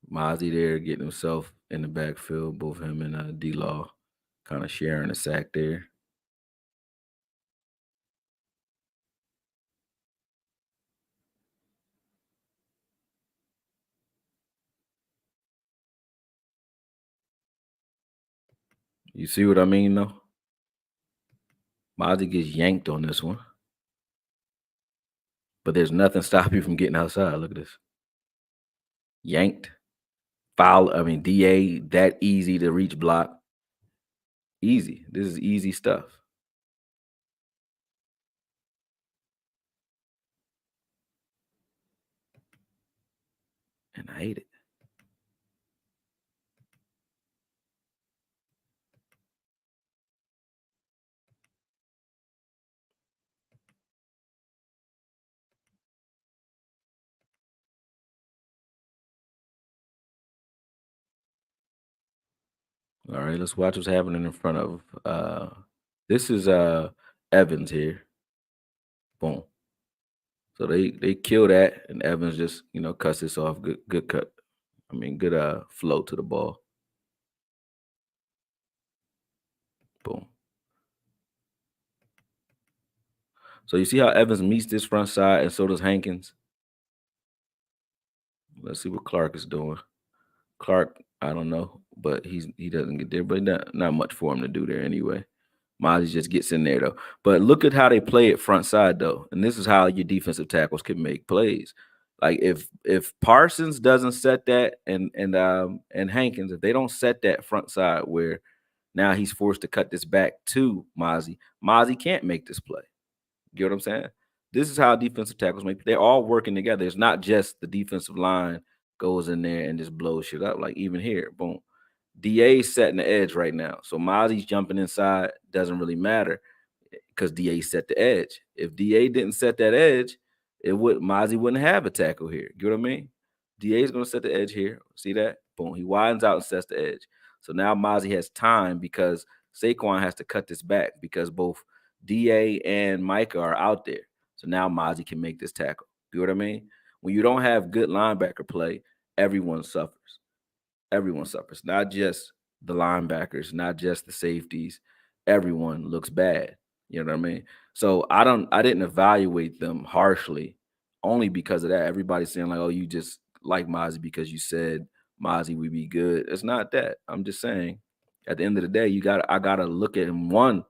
Mozzie there getting himself in the backfield. Both him and D-Law kind of sharing a sack there. You see what I mean, though? Mozzie gets yanked on this one. But there's nothing stopping you from getting outside. Look at this. Yanked. Foul. DA, that easy to reach block. Easy. This is easy stuff. And I hate it. All right, let's watch what's happening in front of this is Evans here. Boom. So they kill that, and Evans just cuts this off. Good cut. Good flow to the ball. Boom. So you see how Evans meets this front side, and so does Hankins. Let's see what Clark is doing. Clark, I don't know, but he doesn't get there, but not much for him to do there anyway. Mozzie just gets in there though. But look at how they play it front side though, and this is how your defensive tackles can make plays. Like if Parsons doesn't set that and Hankins, if they don't set that front side where now he's forced to cut this back to Mozzie, Mozzie can't make this play. You get what I'm saying? This is how defensive tackles make. They're all working together. It's not just the defensive line goes in there and just blows shit up. Like even here, boom. DA's setting the edge right now. So Mozzie's jumping inside doesn't really matter because DA set the edge. If DA didn't set that edge, Mozzie wouldn't have a tackle here. You know what I mean? DA is going to set the edge here. See that? Boom. He widens out and sets the edge. So now Mozzie has time because Saquon has to cut this back because both DA and Micah are out there. So now Mozzie can make this tackle. You know what I mean? When you don't have good linebacker play, everyone suffers. Everyone suffers, not just the linebackers, not just the safeties. Everyone looks bad. You know what I mean? So I didn't evaluate them harshly only because of that. Everybody's saying like, oh, you just like Mozzie because you said Mozzie would be good. It's not that. I'm just saying at the end of the day, I gotta look at him one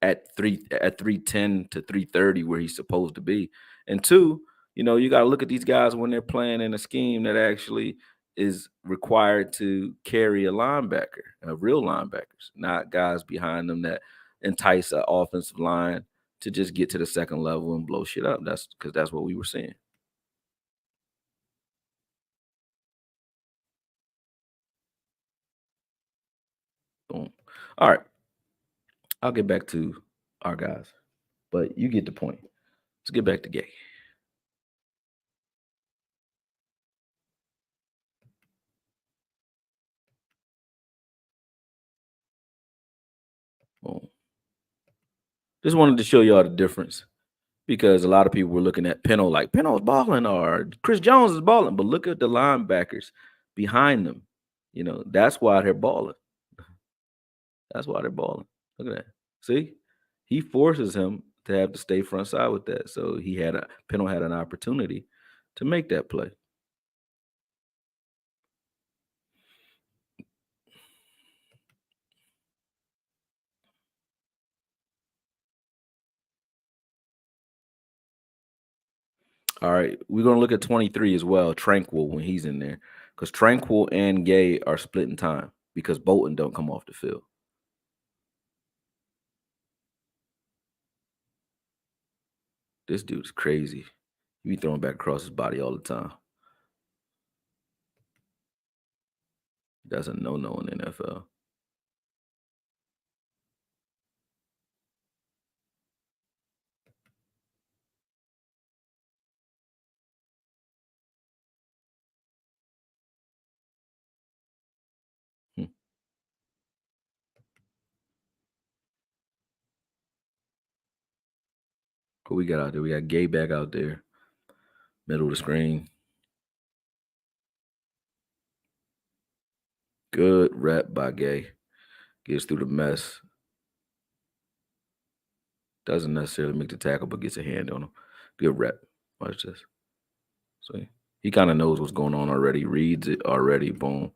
at 310 to 330 where he's supposed to be. And two, you gotta look at these guys when they're playing in a scheme that actually is required to carry a linebacker, real linebackers, not guys behind them that entice an offensive line to just get to the second level and blow shit up. That's because that's what we were seeing. Boom. All right. I'll get back to our guys, but you get the point. Let's get back to Gay. Boom. Just wanted to show y'all the difference because a lot of people were looking at Peno like Peno's balling or Chris Jones is balling, but look at the linebackers behind them. That's why they're balling. That's why they're balling. Look at that. See, he forces him to have to stay front side with that. So Peno had an opportunity to make that play. All right, we're gonna look at 23 as well. Tranquil when he's in there, because Tranquil and Gay are splitting time because Bolton don't come off the field. This dude's crazy. He be throwing back across his body all the time. That's a no-no in the NFL. Hmm. Who we got out there? We got Gay back out there, middle of the screen. Good rep by Gay. Gets through the mess. Doesn't necessarily make the tackle, but gets a hand on him. Good rep. Watch this. See, he kind of knows what's going on already. Reads it already. Boom.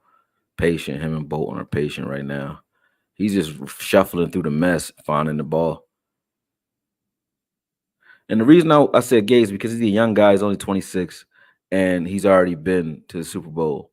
Patient. Him and Bolton are patient right now. He's just shuffling through the mess, finding the ball. And the reason I said Gay is because he's a young guy. He's only 26, and he's already been to the Super Bowl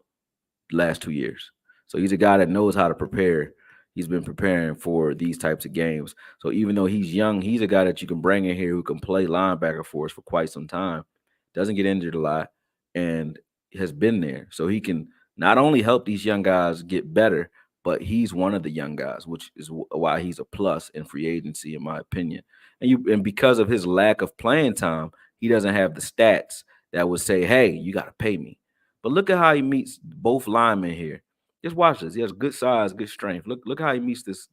last 2 years. So he's a guy that knows how to prepare. He's been preparing for these types of games. So even though he's young, he's a guy that you can bring in here who can play linebacker for us for quite some time. Doesn't get injured a lot and has been there. So he can not only help these young guys get better, but he's one of the young guys, which is why he's a plus in free agency, in my opinion. And because of his lack of playing time, he doesn't have the stats that would say, "Hey, you got to pay me." But look at how he meets both linemen here. Just watch this. He has good size, good strength. Look how he meets this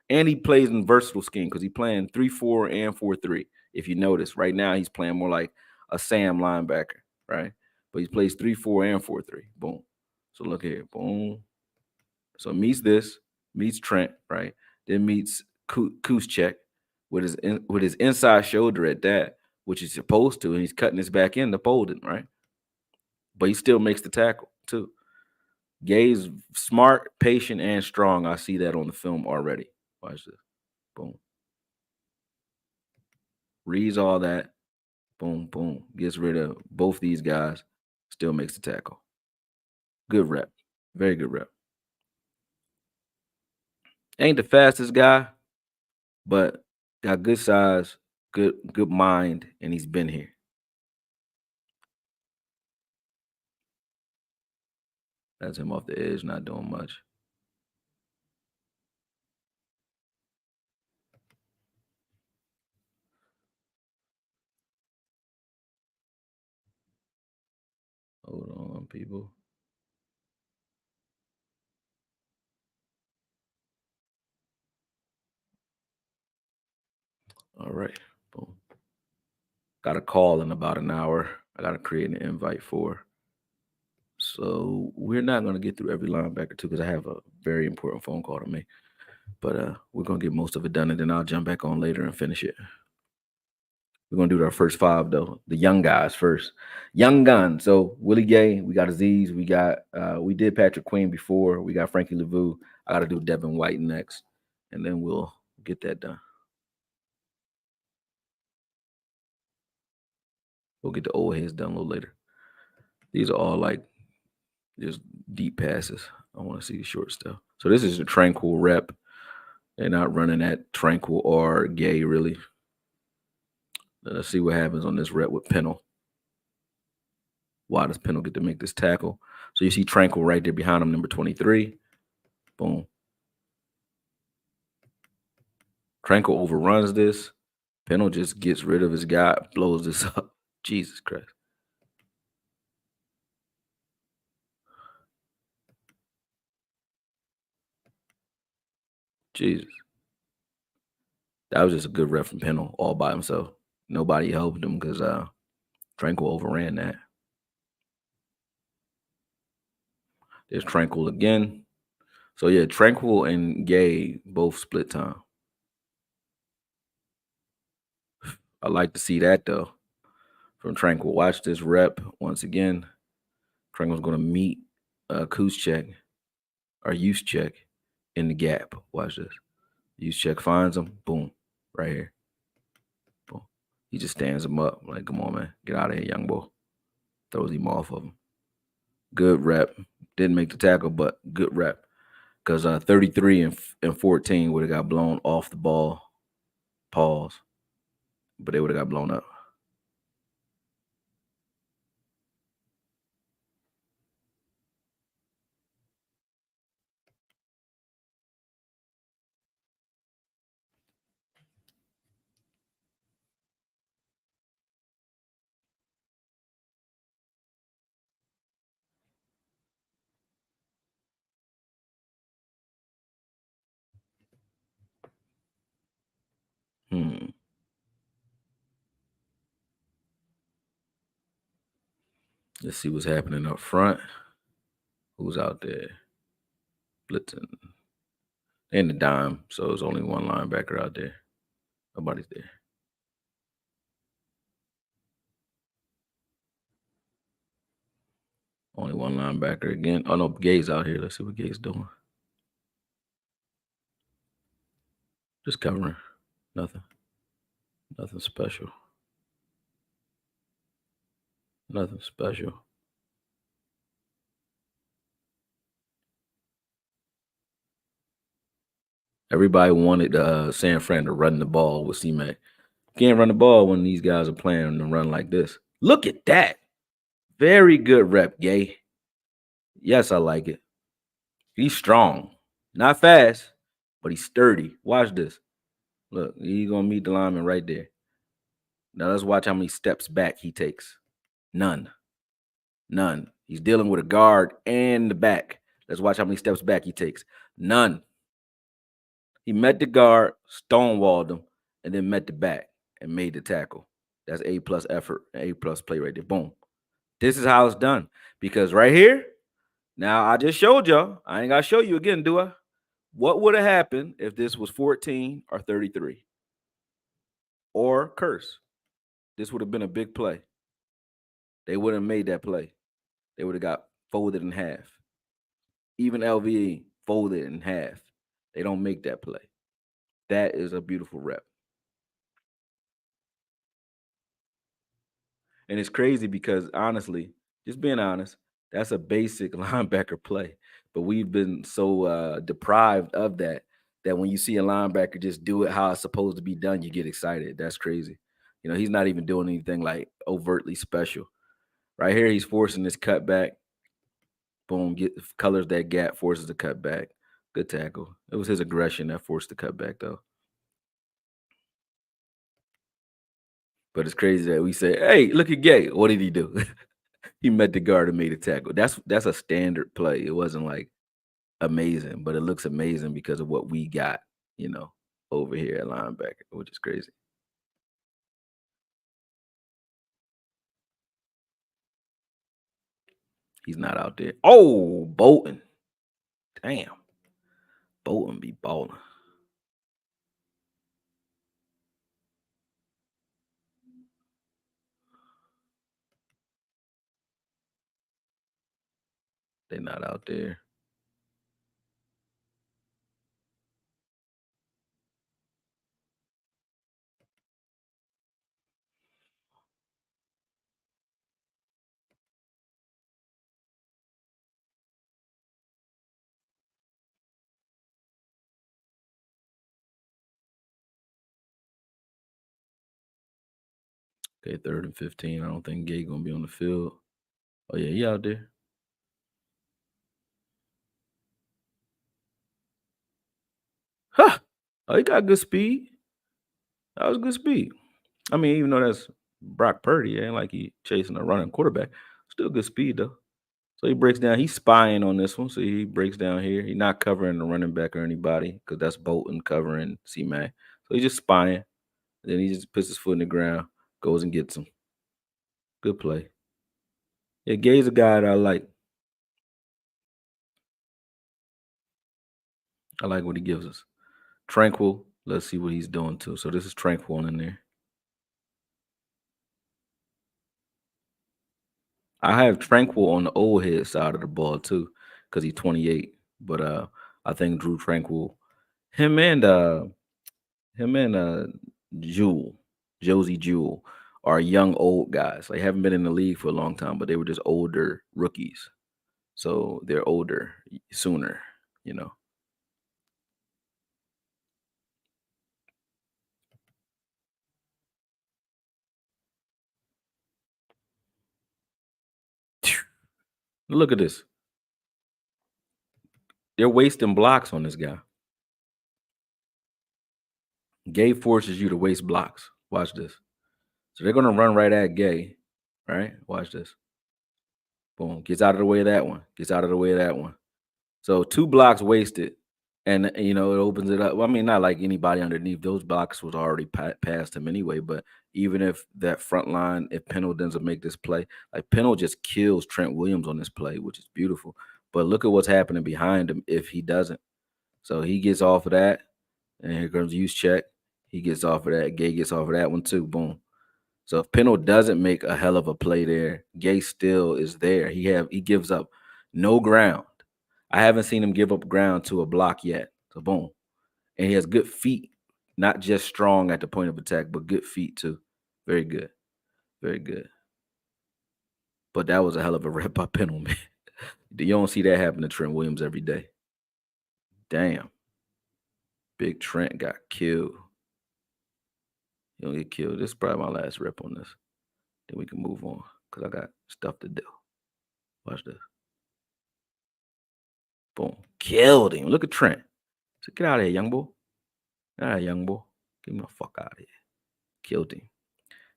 and he plays in versatile scheme because he's playing 3-4 and 4-3. If you notice, right now he's playing more like a Sam linebacker, right? But he plays 3-4 and 4-3. Boom. So look here. Boom. So meets Trent, right? Then meets Kuschek with his inside shoulder at that, which he's supposed to, and he's cutting his back end to Bolden, right? But he still makes the tackle too. Gay's smart, patient, and strong. I see that on the film already. Watch this. Boom. Reads all that. Boom, boom. Gets rid of both these guys. Still makes the tackle. Good rep. Very good rep. Ain't the fastest guy, but got good size, good mind, and he's been here. That's him off the edge, not doing much. Hold on, people. All right. Boom. Got a call in about an hour. I got to create an invite for. So we're not going to get through every linebacker too, because I have a very important phone call to make. But we're going to get most of it done, and then I'll jump back on later and finish it. We're going to do our first five, though. The young guys first. Young gun. So Willie Gay, we got Aziz. We did Patrick Queen before. We got Frankie Lavu. I got to do Devin White next, and then we'll get that done. We'll get the old heads done a little later. These are all like just deep passes. I want to see the short stuff. So this is a tranquil rep. They're not running that tranquil or gay, really. Let's see what happens on this rep with Pennell. Why does Pennell get to make this tackle? So you see Tranquil right there behind him, number 23. Boom. Tranquil overruns this. Pennell just gets rid of his guy, blows this up. Jesus Christ. Jesus. That was just a good rep from Pennell all by himself. Nobody helped him because Tranquil overran that. There's Tranquil again. So yeah, Tranquil and Gay both split time. I like to see that though. From Tranquil. Watch this rep once again. Tranquil's going to meet Kuzcheck or Juszczyk in the gap. Watch this. Juszczyk finds him. Boom. Right here. Boom. He just stands him up. Like, come on, man. Get out of here, young boy. Throws him off of him. Good rep. Didn't make the tackle, but good rep. Because 33 and 14 would have got blown off the ball. Pause. But they would have got blown up. Let's see what's happening up front. Who's out there? Blitzing. And the dime. So there's only one linebacker out there. Nobody's there. Only one linebacker again. Oh no, Gay's out here. Let's see what Gay's doing. Just covering. Nothing. Nothing special. Nothing special. Everybody wanted San Fran to run the ball with C-Mac. Can't run the ball when these guys are playing to run like this. Look at that. Very good rep, Gay. Yes, I like it. He's strong. Not fast, but he's sturdy. Watch this. Look, he's going to meet the lineman right there. Now let's watch how many steps back he takes. None. None. He's dealing with a guard and the back. Let's watch how many steps back he takes. None. He met the guard, stonewalled him, and then met the back and made the tackle. That's A+ effort, A+ play right there. Boom. This is how it's done. Because right here, now I just showed y'all. I ain't got to show you again, do I? What would have happened if this was 14 or 33? Or curse? This would have been a big play. They wouldn't have made that play. They would have got folded in half. Even LVE folded in half. They don't make that play. That is a beautiful rep. And it's crazy because honestly, just being honest, that's a basic linebacker play. But we've been so deprived of that that when you see a linebacker just do it how it's supposed to be done, you get excited. That's crazy. You know, he's not even doing anything like overtly special. Right here, he's forcing this cutback. Boom, get colors that gap, forces the cutback. Good tackle. It was his aggression that forced the cutback, though. But it's crazy that we say, "Hey, look at Gay. What did he do? He met the guard and made a tackle." That's a standard play. It wasn't like amazing, but it looks amazing because of what we got, you know, over here at linebacker, which is crazy. He's not out there. Oh, Bolton. Damn. Bolton be balling. They not out there. Okay, 3rd and 15. I don't think Gay gonna be on the field. Oh yeah, he out there. Huh. Oh, he got good speed. That was good speed. I mean, even though that's Brock Purdy, it ain't like he chasing a running quarterback. Still good speed though. So he breaks down. He's spying on this one. So he breaks down here. He's not covering the running back or anybody because that's Bolton covering C Mac. So he's just spying. Then he just puts his foot in the ground, goes and gets him. Good play. Yeah, Gay's a guy that I like. I like what he gives us. Tranquil. Let's see what he's doing too. So this is Tranquil in there. I have Tranquil on the old head side of the ball too, because he's 28. But I think Drew Tranquil, him and Jewel, Josie Jewell, are young old guys. They haven't been in the league for a long time, but they were just older rookies. So they're older sooner, you know. Look at this. They're wasting blocks on this guy. Gay forces you to waste blocks. Watch this. So they're gonna run right at Gay, right? Watch this. Boom. Gets out of the way of that one. Gets out of the way of that one. So 2 blocks wasted, and you know it opens it up. Well, I mean, not like anybody underneath those blocks was already past him anyway. But even if that front line, if Pennell doesn't make this play, like Pennell just kills Trent Williams on this play, which is beautiful. But look at what's happening behind him if he doesn't. So he gets off of that, and here comes use check. He gets off of that. Gay gets off of that one too. Boom. So if Pennell doesn't make a hell of a play there, Gay still is there. He gives up no ground. I haven't seen him give up ground to a block yet. So boom. And he has good feet, not just strong at the point of attack, but good feet too. Very good. Very good. But that was a hell of a rep by Pennell, man. You don't see that happen to Trent Williams every day. Damn. Big Trent got killed. He don't get killed. This is probably my last rep on this. Then we can move on because I got stuff to do. Watch this. Boom. Killed him. Look at Trent. So get out of here, young boy. All right, young boy. Get me the fuck out of here. Killed him.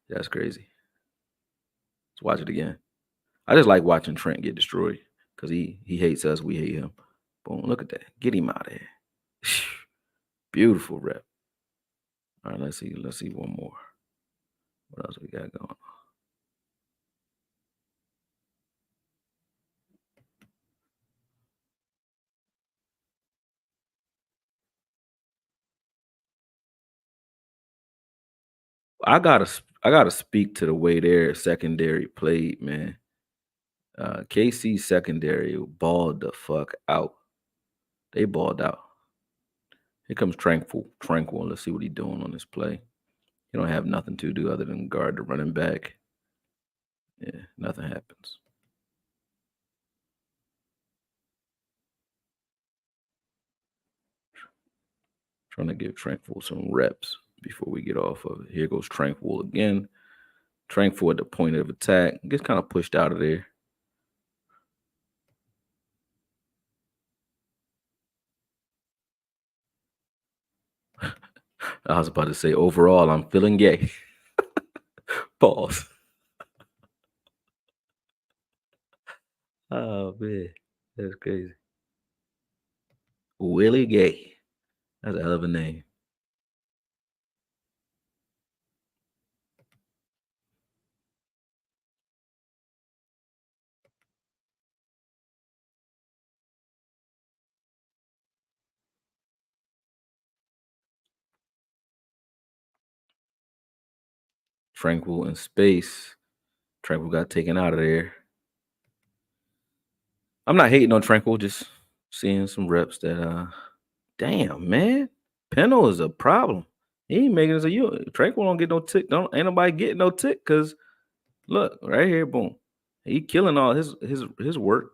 That's crazy. Let's watch it again. I just like watching Trent get destroyed because he hates us. We hate him. Boom. Look at that. Get him out of here. Beautiful rep. All right, let's see. Let's see one more. What else we got going? I gotta speak to the way their secondary played, man. KC secondary balled the fuck out. They balled out. Here comes Tranquil. Let's see what he's doing on this play. He don't have nothing to do other than guard the running back. Yeah, nothing happens. Trying to give Tranquil some reps before we get off of it. Here goes Tranquil again. Tranquil at the point of attack. Gets kind of pushed out of there. I was about to say, overall, I'm feeling gay. Pause. Oh, man. That's crazy. Willie Gay. That's a hell of a name. Tranquil in space. Tranquil got taken out of there. I'm not hating on Tranquil, just seeing some reps that damn man. Peno is a problem. He ain't making us a you. Tranquil don't get no tick. Ain't nobody getting no tick because look, right here, boom. He killing all his work.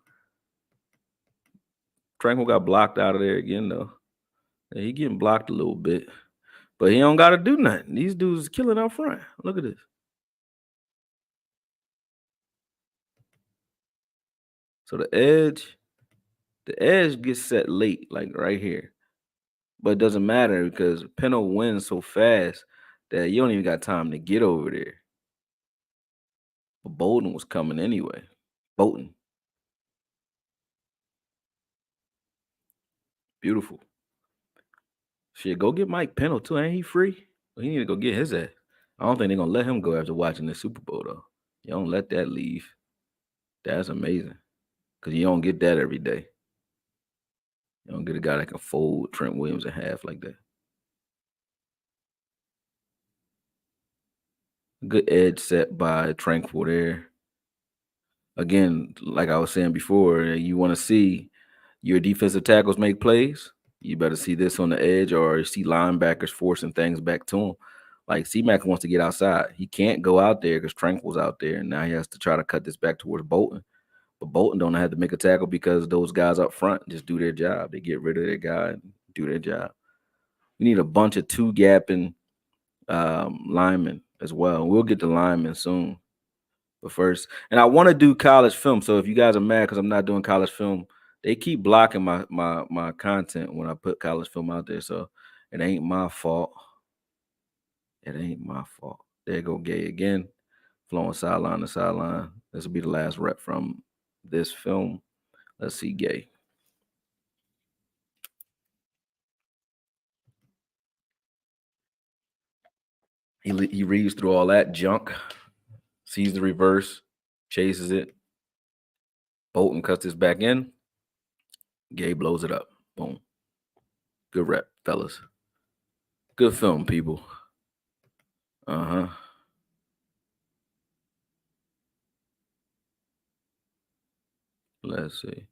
Tranquil got blocked out of there again though. Yeah, he getting blocked a little bit. But he don't gotta do nothing. These dudes is killing out front. Look at this. So the edge gets set late, like right here. But it doesn't matter because Peno wins so fast that you don't even got time to get over there. But Bolden was coming anyway. Bolton. Beautiful. Shit, go get Mike Peno too. Ain't he free? Well, he need to go get his ass. I don't think they're gonna let him go after watching the Super Bowl though. You don't let that leave. That's amazing. Cause you don't get that every day. You don't get a guy that can fold Trent Williams in half like that. Good edge set by Tranquil there. Again, like I was saying before, you want to see your defensive tackles make plays. You better see this on the edge or see linebackers forcing things back to him. Like C-Mac wants to get outside. He can't go out there because Tranquil's out there, and now he has to try to cut this back towards Bolton. But Bolton don't have to make a tackle because those guys up front just do their job. They get rid of their guy and do their job. We need a bunch of two-gapping linemen as well. We'll get to linemen soon. But first, and I want to do college film. So if you guys are mad because I'm not doing college film, they keep blocking my content when I put college film out there. So it ain't my fault. It ain't my fault. There go Gay again, flowing sideline to sideline. This will be the last rep from this film. Let's see Gay. He reads through all that junk, sees the reverse, chases it. Bolton cuts this back in. Gay blows it up. Boom. Good rep, fellas. Good film, people. Uh-huh. Let's see.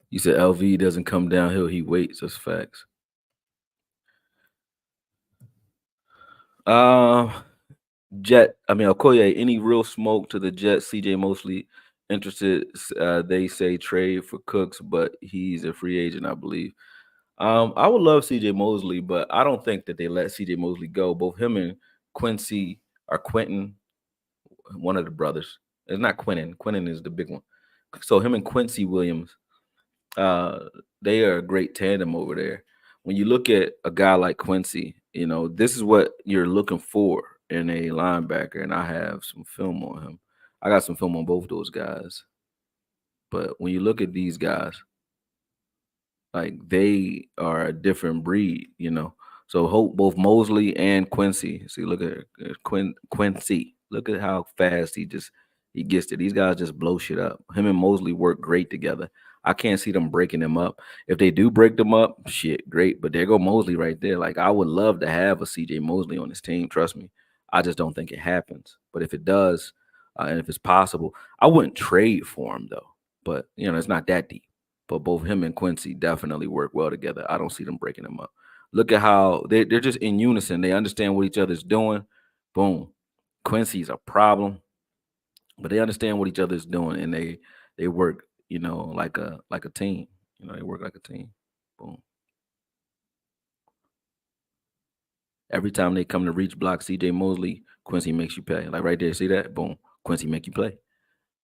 You said LV doesn't come downhill, he waits. That's facts. Okoye, any real smoke to the Jets? CJ Mosley interested. They say trade for Cooks, but he's a free agent, I believe. I would love CJ Mosley, but I don't think that they let CJ Mosley go. Both him and Quincy or Quentin, one of the brothers. It's not Quentin. Quentin is the big one. So him and Quincy Williams, they are a great tandem over there. When you look at a guy like Quincy, this is what you're looking for in a linebacker, and I have some film on him. I got some film on both those guys. But when you look at these guys, like they are a different breed. So hope both Mosley and Quincy. See, look at Quincy. Look at how fast he gets to. These guys just blow shit up. Him and Mosley work great together. I can't see them breaking them up. If they do break them up, shit, great. But there go Mosley right there. Like I would love to have a CJ Mosley on this team. Trust me. I just don't think it happens. But if it does, and if it's possible, I wouldn't trade for him though. But it's not that deep. But both him and Quincy definitely work well together. I don't see them breaking them up. Look at how they're just in unison. They understand what each other's doing. Boom. Quincy's a problem, but they understand what each other is doing, and they work, like a team. They work like a team. Boom. Every time they come to reach block CJ Mosley, Quincy makes you pay. Like right there, see that? Boom. Quincy make you play.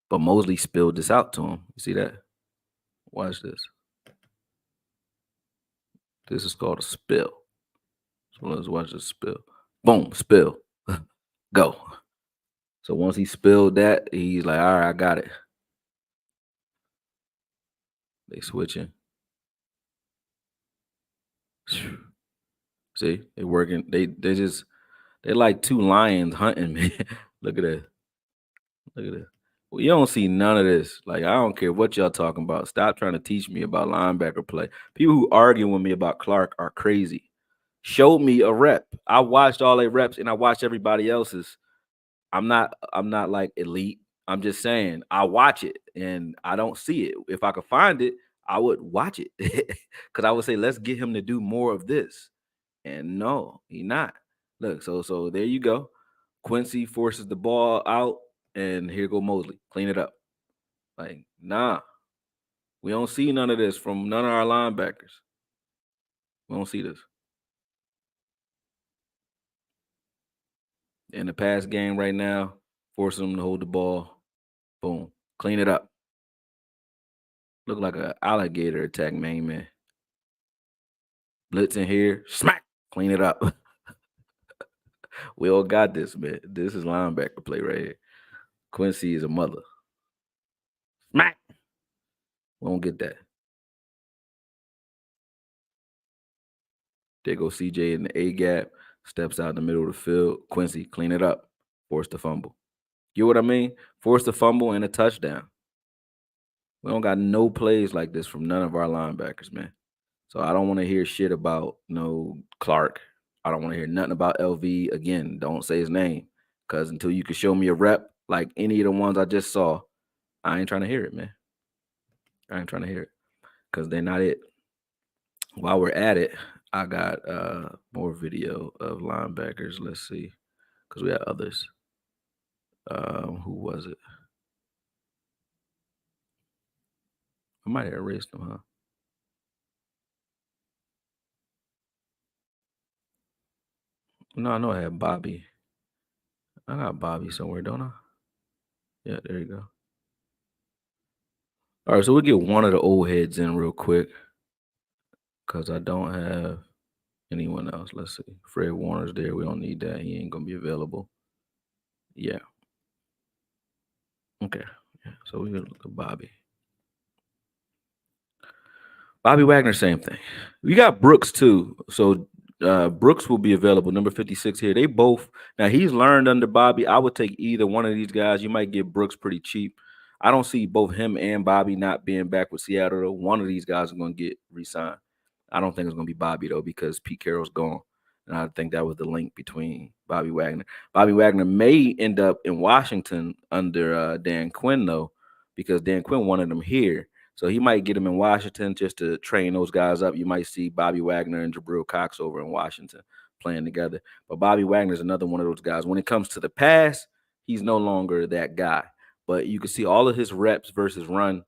But Mosley spilled this out to him. You see that? Watch this. This is called a spill. So let's watch this spill. Boom, spill. Go. So once he spilled that, he's like, all right, I got it. They switching. See, they working. They're like two lions hunting, man. Look at that. Look at that. Well, you don't see none of this. Like, I don't care what y'all talking about. Stop trying to teach me about linebacker play. People who argue with me about Clark are crazy. Show me a rep. I watched all their reps and I watched everybody else's. I'm not like elite. I'm just saying I watch it and I don't see it. If I could find it, I would watch it. Cause I would say, let's get him to do more of this. And no, he not. Look, so there you go. Quincy forces the ball out, and here go Mosley. Clean it up. Like, nah. We don't see none of this from none of our linebackers. We don't see this. In the pass game right now, forcing them to hold the ball. Boom. Clean it up. Look like an alligator attack, man. Blitz in here. Smack. Clean it up. We all got this, man. This is linebacker play right here. Quincy is a mother. Smack. We don't get that. There goes CJ in the A gap. Steps out in the middle of the field. Quincy, clean it up. Force the fumble. You know what I mean? Force the fumble and a touchdown. We don't got no plays like this from none of our linebackers, man. So I don't want to hear shit about Clark. I don't want to hear nothing about LV. Again, don't say his name. Because until you can show me a rep like any of the ones I just saw, I ain't trying to hear it, man. I ain't trying to hear it. Because they're not it. While we're at it, I got more video of linebackers. Let's see. Because we had others. Who was it? I might have erased them, huh? No, I know I had Bobby. I got Bobby somewhere, don't I? Yeah, there you go. All right, so we'll get one of the old heads in real quick because I don't have anyone else. Let's see. Fred Warner's there. We don't need that. He ain't going to be available. Yeah. Okay. Yeah. So we got Bobby. Bobby Wagner, same thing. We got Brooks too. So Brooks will be available, number 56 here. They both now he's learned under Bobby. I would take either one of these guys. You might get Brooks pretty cheap. I don't see both him and Bobby not being back with Seattle though. One of these guys are going to get re-signed. I don't think it's going to be Bobby though because Pete Carroll's gone. And I think that was the link between Bobby Wagner. Bobby Wagner may end up in Washington under Dan Quinn though, because Dan Quinn wanted him here. So he might get him in Washington just to train those guys up. You might see Bobby Wagner and Jabril Cox over in Washington playing together. But Bobby Wagner is another one of those guys. When it comes to the pass, he's no longer that guy. But you can see all of his reps versus run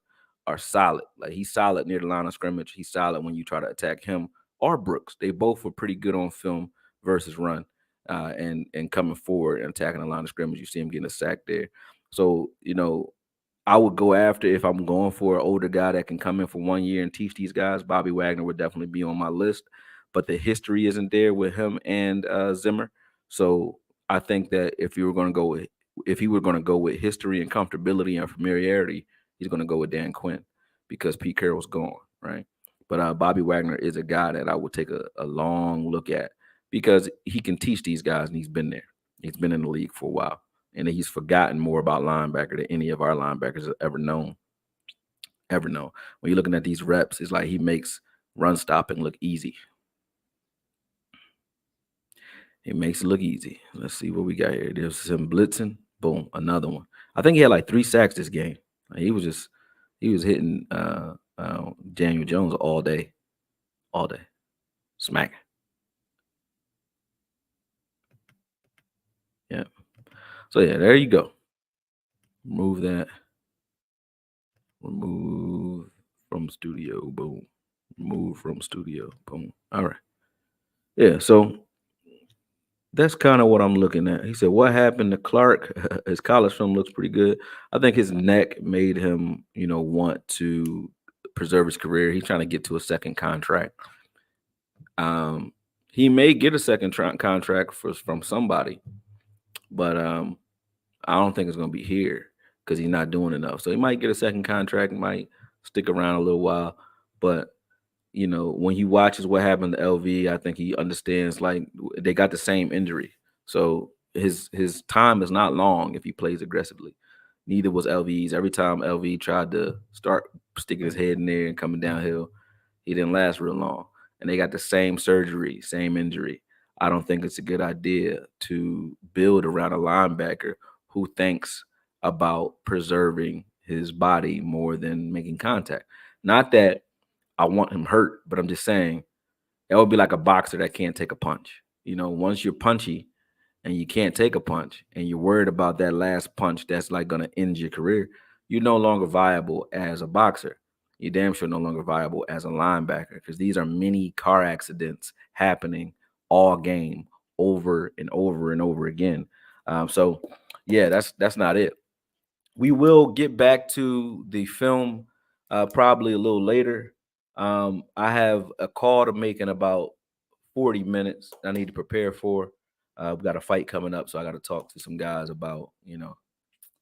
are solid. Like he's solid near the line of scrimmage. He's solid when you try to attack him or Brooks. They both were pretty good on film versus run and coming forward and attacking the line of scrimmage. You see him getting a sack there. So, I would go after if I'm going for an older guy that can come in for 1 year and teach these guys. Bobby Wagner would definitely be on my list, but the history isn't there with him and Zimmer. So I think that if he were going to go with history and comfortability and familiarity, he's going to go with Dan Quinn because Pete Carroll's gone, right? But Bobby Wagner is a guy that I would take a long look at because he can teach these guys and he's been there. He's been in the league for a while. And he's forgotten more about linebacker than any of our linebackers have ever known. When you're looking at these reps, it's like he makes run stopping look easy. It makes it look easy. Let's see what we got here. There's some blitzing. Boom, another one. I think he had like 3 sacks this game. He was hitting Daniel Jones all day. Smack. Yeah, So yeah, there you go. Remove that. Remove from studio. Boom. Remove from studio. Boom. All right. Yeah. So that's kind of what I'm looking at. He said, "What happened to Clark? His college film looks pretty good. I think his neck made him, want to preserve his career. He's trying to get to a second contract. Um, he may get a second contract from somebody, but I don't think it's going to be here because he's not doing enough. So he might get a second contract, might stick around a little while, but." When he watches what happened to LV, I think he understands like they got the same injury. So his time is not long if he plays aggressively. Neither was LV's. Every time LV tried to start sticking his head in there and coming downhill, he didn't last real long. And they got the same surgery, same injury. I don't think it's a good idea to build around a linebacker who thinks about preserving his body more than making contact. Not that I want him hurt, but I'm just saying it would be like a boxer that can't take a punch. Once you're punchy and you can't take a punch and you're worried about that last punch that's like going to end your career, you're no longer viable as a boxer. You're damn sure no longer viable as a linebacker because these are many car accidents happening all game over and over and over again. So yeah, that's not it. We will get back to the film probably a little later. I have a call to make in about 40 minutes. I need to prepare for. We got a fight coming up, so I got to talk to some guys about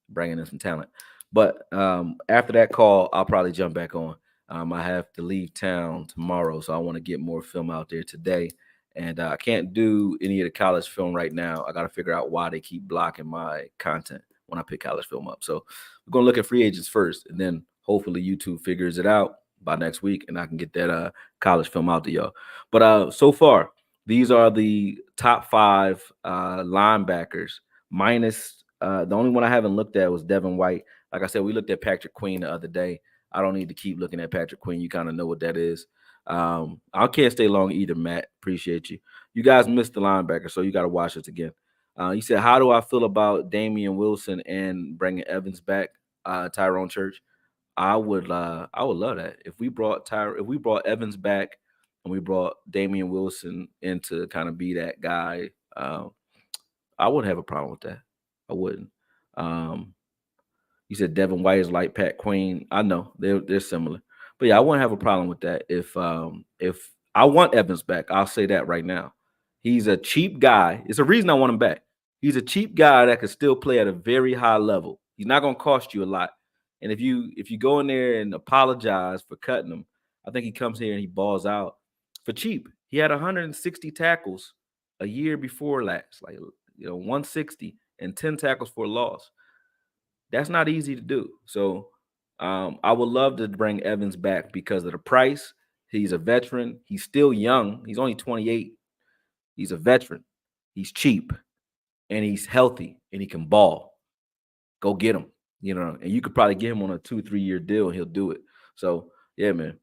bringing in some talent. But after that call, I'll probably jump back on. I have to leave town tomorrow, so I want to get more film out there today. And I can't do any of the college film right now. I got to figure out why they keep blocking my content when I pick college film up. So we're going to look at free agents first, and then hopefully YouTube figures it out by next week, and I can get that college film out to y'all. But so far, these are the top 5 linebackers minus the only one I haven't looked at was Devin White. Like I said, we looked at Patrick Queen the other day. I don't need to keep looking at Patrick Queen. You kind of know what that is. I can't stay long either, Matt. Appreciate you. You guys missed the linebacker, so you got to watch this again. You said, how do I feel about Damian Wilson and bringing Evans back, Tyrone Church? I would love that. If we brought Evans back and we brought Damian Wilson in to kind of be that guy, I wouldn't have a problem with that. I wouldn't. Um, you said Devin White is like Pat Queen. I know they're similar, but yeah, I wouldn't have a problem with that. If I want Evans back, I'll say that right now. He's a cheap guy. It's a reason I want him back. He's a cheap guy that can still play at a very high level. He's not going to cost you a lot. And if you go in there and apologize for cutting him, I think he comes here and he balls out for cheap. He had 160 tackles a year before last, 160 and 10 tackles for a loss. That's not easy to do. So I would love to bring Evans back because of the price. He's a veteran. He's still young. He's only 28. He's a veteran. He's cheap and he's healthy and he can ball. Go get him, and you could probably get him on a 2-3 year deal and he'll do it. So yeah, man,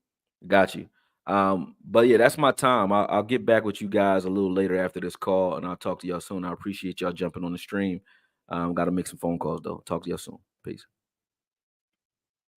got you. But yeah, that's my time. I'll get back with you guys a little later after this call, and I'll talk to y'all soon. I appreciate y'all jumping on the stream. Got to make some phone calls though. Talk to y'all soon. Peace.